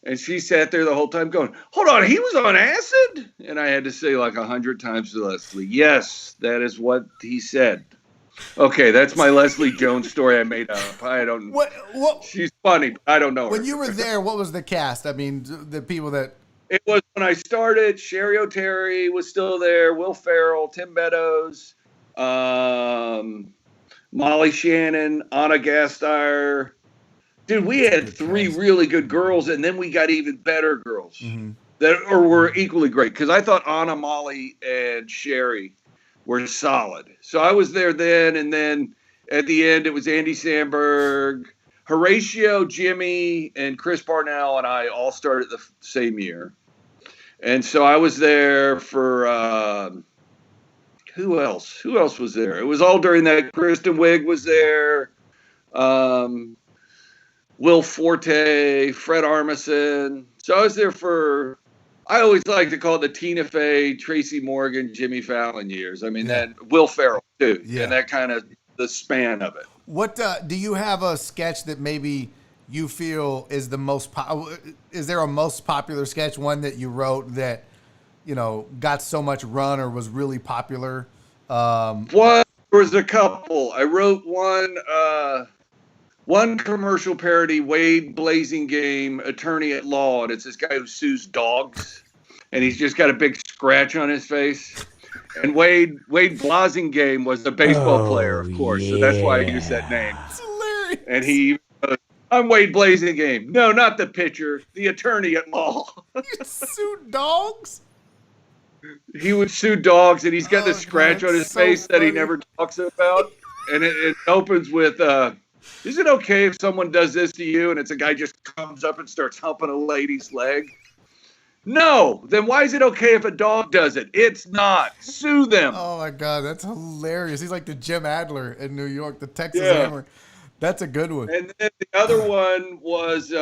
And she sat there the whole time going, hold on, he was on acid? And I had to say like 100 times to Leslie, yes, that is what he said. Okay, that's my Leslie Jones story I made up. I don't know. What? She's funny, but I don't know When her. you were there, what was the cast? I mean, the people that... It was when I started, Sherry O'Terry was still there, Will Ferrell, Tim Meadows, Molly Shannon, Anna Gasteyer. Dude, we had three really good girls, and then we got even better girls that were equally great. Because I thought Anna, Molly, and Sherry were solid. So I was there then, and then at the end, it was Andy Samberg, Horatio, Jimmy, and Chris Parnell, and I all started the same year. And so I was there for who else? Who else was there? It was all during that. Kristen Wiig was there. Will Forte, Fred Armisen. So I was there for, I always like to call it the Tina Fey, Tracy Morgan, Jimmy Fallon years. I mean, that Will Ferrell too. Yeah. And that kind of the span of it. What do you have a sketch that maybe you feel is the most is there a most popular sketch, one that you wrote that, you know, got so much run or was really popular? There was a couple. I wrote one commercial parody, Wade Blazing Game, Attorney at Law, and it's this guy who sues dogs, and he's just got a big scratch on his face. And Wade Blazing Game was a baseball player, of course, so that's why I used that name. It's hilarious. And he, I'm Wade Blazing Game. No, not the pitcher, the attorney at law. You sued dogs? He would sue dogs, and he's got this scratch on his face that he never talks about. And it opens with, is it okay if someone does this to you? And it's a guy just comes up and starts humping a lady's leg. No, then why is it okay if a dog does it? It's not. Sue them. Oh my God, that's hilarious. He's like the Jim Adler in New York, the Texas Hammer. That's a good one. And then the other one was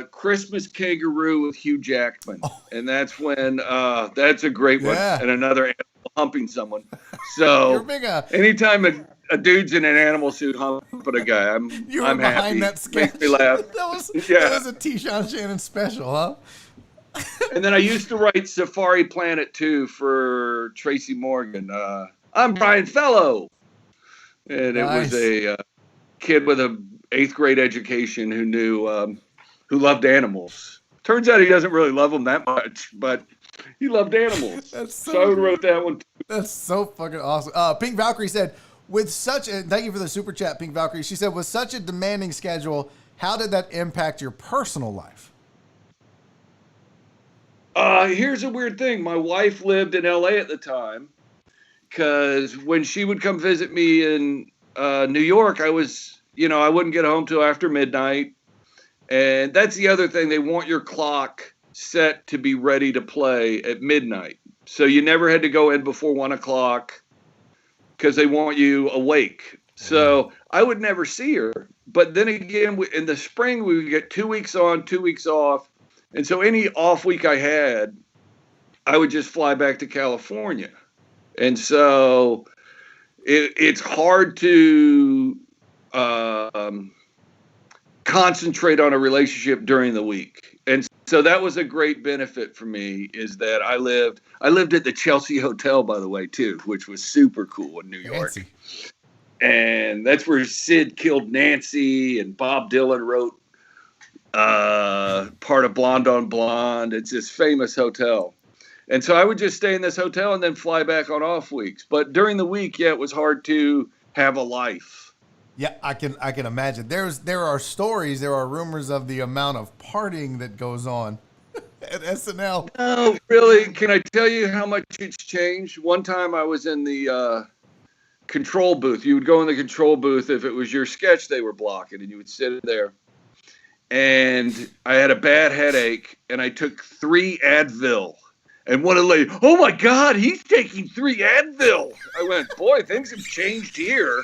Christmas Kangaroo with Hugh Jackman. And that's when, that's a great one. Yeah. And another animal humping someone. So You're big, anytime a dude's in an animal suit humping a guy, I'm happy. Behind that sketch. Makes me laugh. That was a Tashawn Shannon special, huh? And then I used to write Safari Planet 2 for Tracy Morgan. I'm Brian Fellow. And it was a kid with a 8th grade education who loved animals. Turns out he doesn't really love them that much, but he loved animals. So I wrote that one too. That's so fucking awesome. Pink Valkyrie said, thank you for the super chat, Pink Valkyrie. She said, with such a demanding schedule, how did that impact your personal life? Here's a weird thing. My wife lived in LA at the time, because when she would come visit me in New York, I wouldn't get home till after midnight. And that's the other thing. They want your clock set to be ready to play at midnight. So you never had to go in before 1 o'clock because they want you awake. So I would never see her. But then again, in the spring, we would get 2 weeks on, 2 weeks off. And so any off week I had, I would just fly back to California. And so it's hard to concentrate on a relationship during the week. And so that was a great benefit for me, is that I lived at the Chelsea Hotel, by the way, too, which was super cool in New York. Fancy. And that's where Sid killed Nancy, and Bob Dylan wrote part of Blonde on Blonde. It's this famous hotel. And so I would just stay in this hotel and then fly back on off weeks. But during the week, yeah, it was hard to have a life. Yeah, I can imagine. There are stories, there are rumors of the amount of partying that goes on at SNL. No, really. Can I tell you how much it's changed? One time I was in the control booth. You would go in the control booth if it was your sketch they were blocking, and you would sit there. And I had a bad headache, and I took 3 Advil. And one of the ladies, oh my God, he's taking 3 Advil. I went, boy, things have changed here.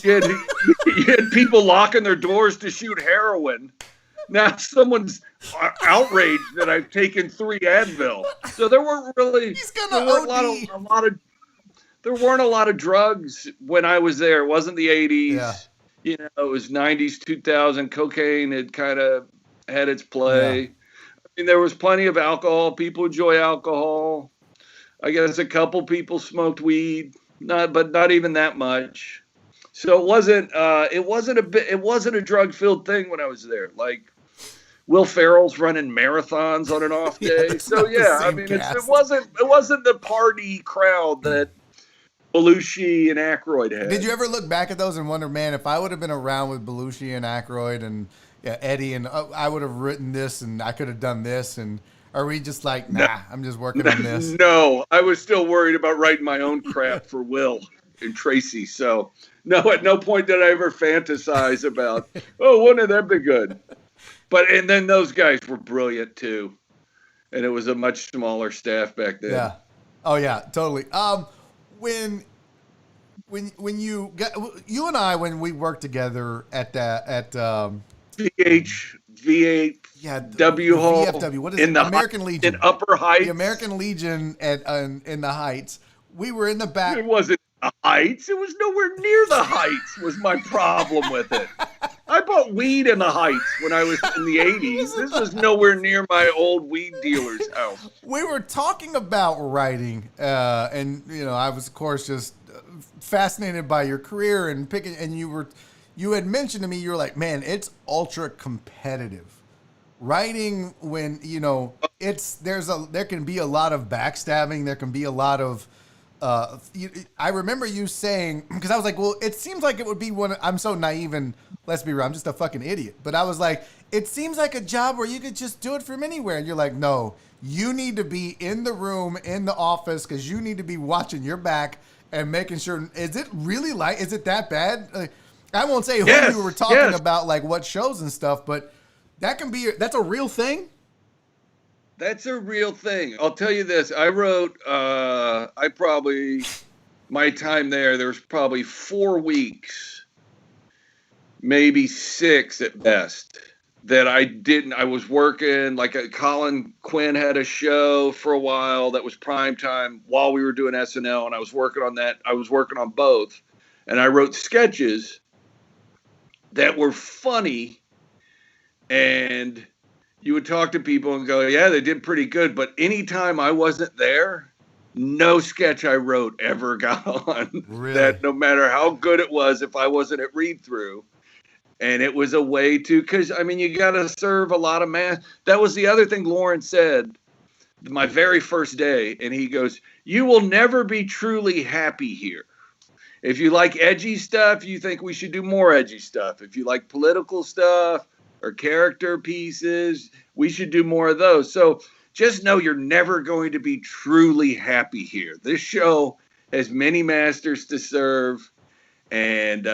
You had people locking their doors to shoot heroin. Now someone's outraged that I've taken 3 Advil. So there weren't really there weren't a lot of drugs when I was there. It wasn't the 80s. Yeah. You know, it was 90s, 2000. Cocaine had kind of had its play. Yeah. I mean, there was plenty of alcohol. People enjoy alcohol. I guess a couple people smoked weed, but not even that much. So it wasn't a drug-filled thing when I was there. Like Will Ferrell's running marathons on an off day. So yeah, I mean, it wasn't the party crowd that Belushi and Aykroyd had. Did you ever look back at those and wonder, man, if I would have been around with Belushi and Aykroyd and Eddie, and I would have written this and I could have done this, and are we just like, nah, I'm just working on this? No, I was still worried about writing my own crap for Will and Tracy. So no, at no point did I ever fantasize about, oh, wouldn't that be good? And then those guys were brilliant too. And it was a much smaller staff back then. Yeah. Oh yeah, totally. When you and I, when we worked together at V8 W Hall, VFW, what is it? American Legion in Upper Heights, the American Legion in the Heights. We were in the back. It wasn't the Heights. It was nowhere near the Heights. Was my problem with it. I bought weed in the Heights when I was in the 80s. This was nowhere near my old weed dealer's house. We were talking about writing, and I was, of course, just fascinated by your career and picking. And you had mentioned to me, you were like, man, it's ultra competitive. Writing when there can be a lot of backstabbing. There can be a lot of. I remember you saying, because I was like, well, it seems like it would be one. I'm so naive and let's be real, I'm just a fucking idiot. But I was like, it seems like a job where you could just do it from anywhere. And you're like, no, you need to be in the room, in the office, because you need to be watching your back and making sure. Is it that bad? I won't say who you were talking about, like what shows and stuff, but that's a real thing. That's a real thing. I'll tell you this. I wrote, my time there was probably 4 weeks, maybe 6 at best, that I was working, like Colin Quinn had a show for a while that was prime time while we were doing SNL, and I was working on that. I was working on both, and I wrote sketches that were funny, and you would talk to people and go, yeah, they did pretty good. But anytime I wasn't there, no sketch I wrote ever got on. Really? That no matter how good it was, if I wasn't at read through. And it was a way to, because, I mean, you got to serve a lot of math. That was the other thing Lauren said my very first day. And he goes, you will never be truly happy here. If you like edgy stuff, you think we should do more edgy stuff. If you like political stuff, or character pieces, we should do more of those. So just know you're never going to be truly happy here. This show has many masters to serve, and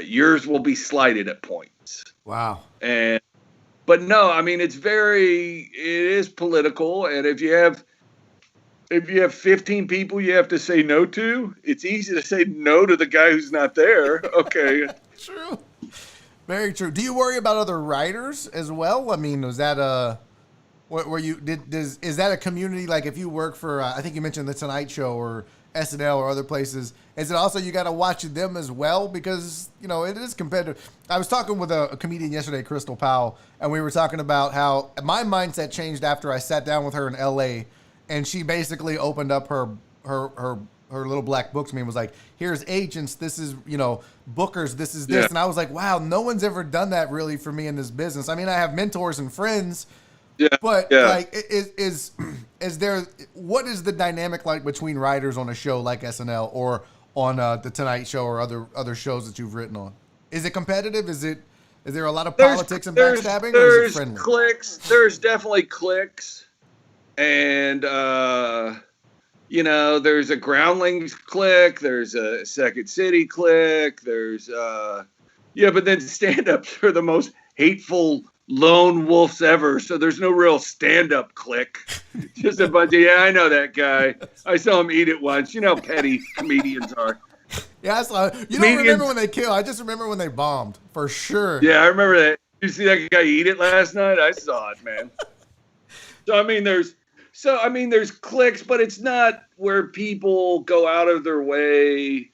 yours will be slighted at points. Wow. But no, I mean, it is political, and if you have 15 people you have to say no to, it's easy to say no to the guy who's not there. Okay. True. Very true. Do you worry about other writers as well? I mean, was that is that a community? Like if you work for, I think you mentioned the Tonight Show or SNL or other places, is it also you got to watch them as well? Because, it is competitive. I was talking with a comedian yesterday, Crystal Powell, and we were talking about how my mindset changed after I sat down with her in LA, and she basically opened up her little black book to me and was like, here's agents, this is, bookers, this is this. Yeah. And I was like, wow, no one's ever done that really for me in this business. I mean, I have mentors and friends, Yeah. But yeah. like, is there, what is the dynamic like between writers on a show like SNL or on the Tonight Show or other shows that you've written on? Is it competitive? Is there a lot of politics and backstabbing, or is it friendly? There's cliques. There's definitely cliques, and there's a Groundlings clique. There's a Second City clique. There's but then stand-ups are the most hateful lone wolves ever. So there's no real stand-up clique. Just a bunch of, I know that guy. I saw him eat it once. You know how petty comedians are. Yeah, I saw. You don't remember when they kill. I just remember when they bombed, for sure. Yeah, I remember that. You see that guy eat it last night? I saw it, man. There's cliques, but it's not where people go out of their way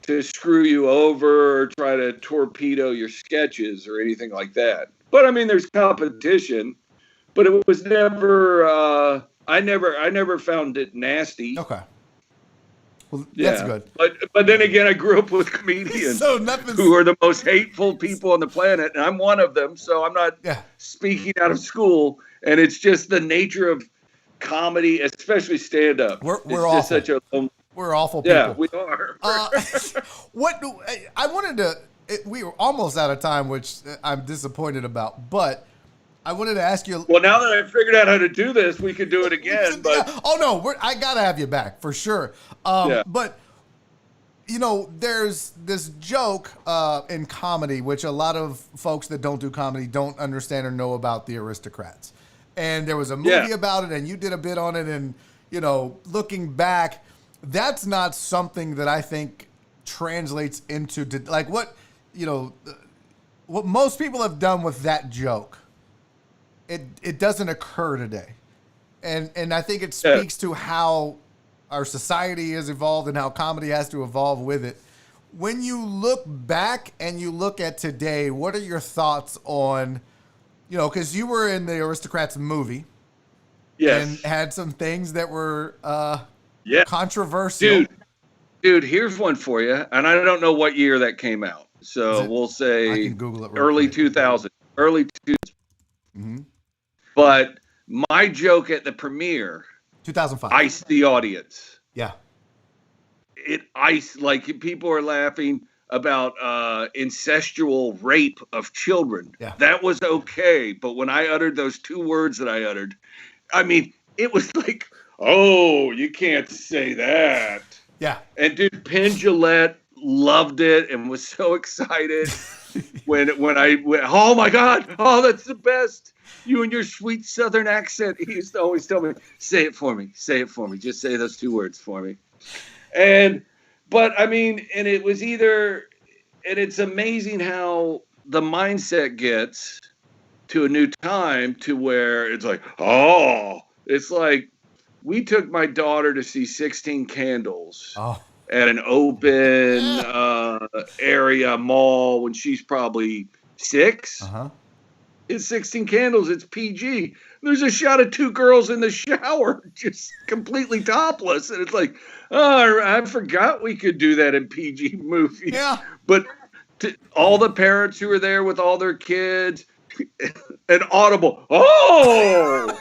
to screw you over or try to torpedo your sketches or anything like that. But I mean, there's competition, but it was never. I never found it nasty. Okay. Well, that's good. But then again, I grew up with comedians who are the most hateful people on the planet, and I'm one of them. So I'm not speaking out of school, and it's just the nature of comedy, especially stand-up. We're awful. We're awful people. Yeah, we are. We were almost out of time, which I'm disappointed about, but I wanted to ask you. Well, now that I've figured out how to do this, we could do it again. But oh no, I gotta have you back for sure. But there's this joke in comedy, which a lot of folks that don't do comedy don't understand or know about, the Aristocrats. And there was a movie about it, and you did a bit on it. And looking back, that's not something that I think translates into like what most people have done with that joke. It doesn't occur today. And I think it speaks to how our society has evolved and how comedy has to evolve with it. When you look back and you look at today, what are your thoughts on, because you were in the Aristocrats movie. Yes. And had some things that were controversial. Dude, here's one for you. And I don't know what year that came out. So we'll say I can Google it early 2000. Early 2000. Mm-hmm. But my joke at the premiere 2005 iced the audience. Yeah. It iced, like, people are laughing about incestual rape of children. Yeah. That was okay. But when I uttered those two words that I uttered, I mean, it was like, oh, you can't say that. Yeah. And dude, Penn Jillette loved it and was so excited when I went, oh my God, oh, that's the best. You and your sweet Southern accent. He used to always tell me, say it for me, just say those two words for me. But I mean, and it was and it's amazing how the mindset gets to a new time to where it's like, it's like, we took my daughter to see 16 Candles at an open area mall when she's probably 6. It's 16 Candles. It's PG. There's a shot of two girls in the shower just completely topless. And it's like, oh, I forgot we could do that in PG movies. Yeah. But all the parents who were there with all their kids, an audible, oh!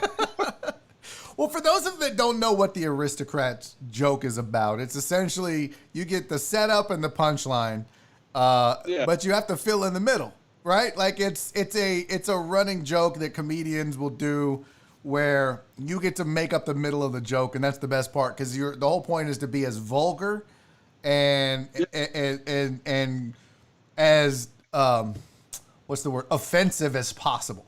Well, for those of you that don't know what the Aristocrats joke is about, it's essentially you get the setup and the punchline, but you have to fill in the middle, right? Like it's a running joke that comedians will do where you get to make up the middle of the joke, and that's the best part because the whole point is to be as vulgar and as what's the word, offensive as possible.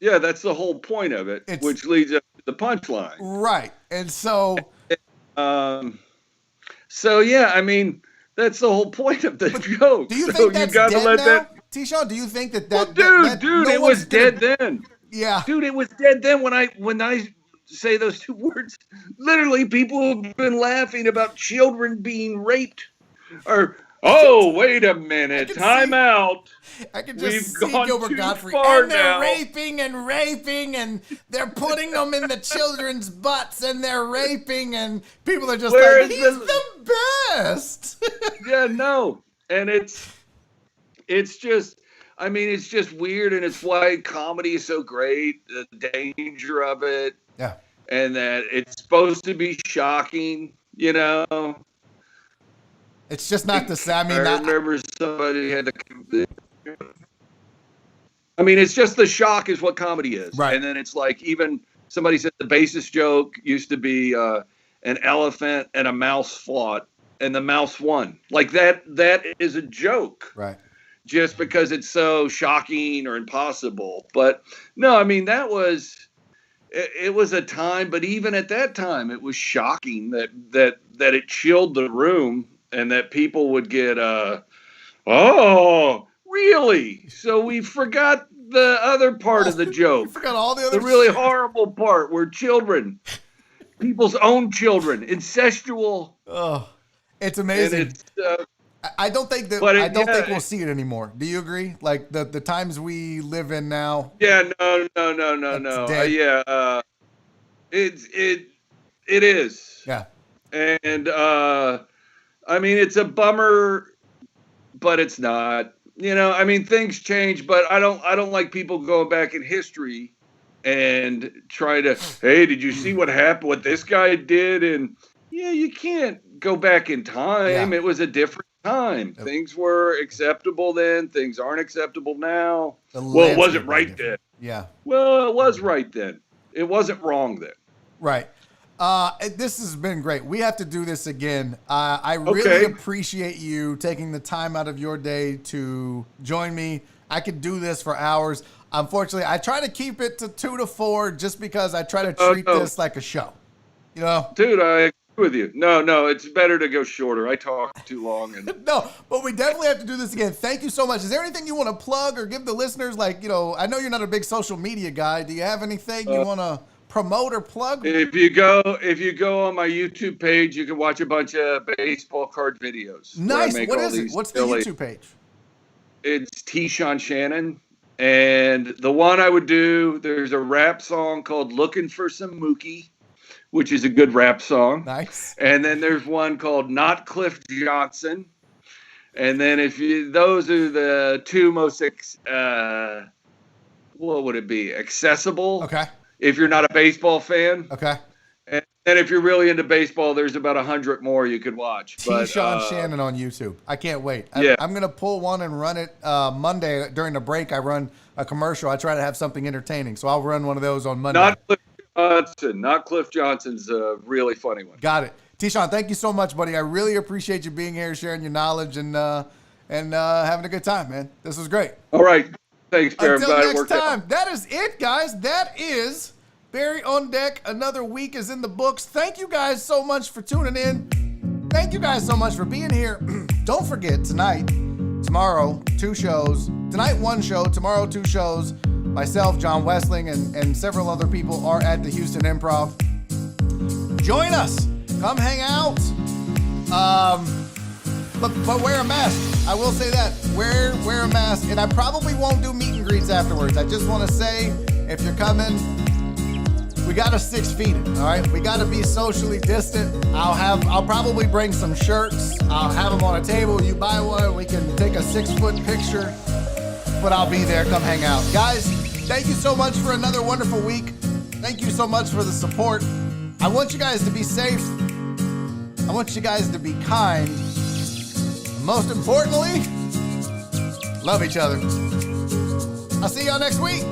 Yeah, that's the whole point of it, which leads up to the punchline. Right. And so yeah, I mean, that's the whole point of the joke. Do you think that's dead now? Tashawn, do you think that well, dude, it was dead then. Yeah. Dude, it was dead then when I say those two words. Literally, people have been laughing about children being raped. Or, oh, wait a minute, time out. I can just see Gilbert Gottfried. And they're raping, and they're putting them in the children's butts, and they're raping, and people are just like, he's the best. Yeah, no. And it's just, I mean, it's just weird, and it's why comedy is so great. The danger of it, Yeah. and that it's supposed to be shocking. You know, It's just not the same. I mean, I remember somebody had to. I mean, it's just the shock is what comedy is, Right. And then it's like even somebody said the basis joke used to be an elephant and a mouse fought, and the mouse won. Like that is a joke, right. just because it's so shocking or impossible. But no, I mean it was a time, but even at that time, it was shocking that it chilled the room, and that people would get oh, really? So we forgot the other part of the joke. We forgot all the other The really shit. horrible part where children, people's own children, incestual. Oh, it's amazing. And it's, I don't think that. But I don't think we'll see it anymore. Do you agree? Like the times we live in now. yeah, no. dead. Yeah, it is. Yeah. And I mean, it's a bummer, but it's not. You know, I mean, things change, but I don't like people going back in history and try to, hey, did you see what happened, what this guy did? And yeah, you can't go back in time. Yeah. It was a different time. Yep. Things were acceptable then. Things aren't acceptable now. The Well, it landscape wasn't is right different. then. Yeah. Well, it was right then. It wasn't wrong then. Right. This has been great. We have to do this again. I really Okay. appreciate you taking the time out of your day to join me. I could do this for hours. Unfortunately, I try to keep it to 2 to 4 just because I try to treat no. this like a show. You know? Dude, I agree with you. No, it's better to go shorter. I talk too long. And No, but we definitely have to do this again. Thank you so much. Is there anything you want to plug or give the listeners? Like, you know, I know you're not a big social media guy. Do you have anything you want to promote or plug? If you go on my YouTube page, you can watch a bunch of baseball card videos. where I Nice. make What all is it? these What's the silly- YouTube page? It's Tashawn Shannon. And the one I would do, there's a rap song called Looking for Some Mookie, which is a good rap song. Nice. And then there's one called Not Cliff Johnson. And then those are the two most, what would it be? Accessible. Okay. If you're not a baseball fan. Okay. And if you're really into baseball, there's about 100 more you could watch. Tashawn Shannon on YouTube. I can't wait. Yeah. I'm going to pull one and run it Monday. During the break, I run a commercial. I try to have something entertaining. So I'll run one of those on Monday. Not Cliff Johnson. Not Cliff Johnson's a really funny one. Got it. Tashawn, thank you so much, buddy. I really appreciate you being here, sharing your knowledge, and having a good time, man. This was great. All right. Thanks, Barry. Until Glad it next worked out. time, that is it, guys. That is Barry on Deck. Another week is in the books. Thank you guys so much for tuning in. Thank you guys so much for being here. Don't forget, tomorrow, 2 shows. Tonight, 1 show. Tomorrow, 2 shows. Myself, John Westling, and several other people are at the Houston Improv. Join us. Come hang out. But wear a mask. I will say that. Wear a mask. And I probably won't do meet and greets afterwards. I just want to say, if you're coming, we got to 6 feet it, all right? We got to be socially distant. I'll probably bring some shirts. I'll have them on a table. You buy one, we can take a 6-foot picture. But I'll be there. Come hang out. Guys, thank you so much for another wonderful week. Thank you so much for the support. I want you guys to be safe. I want you guys to be kind. Most importantly, love each other. I'll see y'all next week.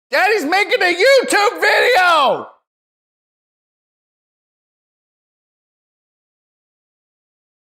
Daddy's making a YouTube video!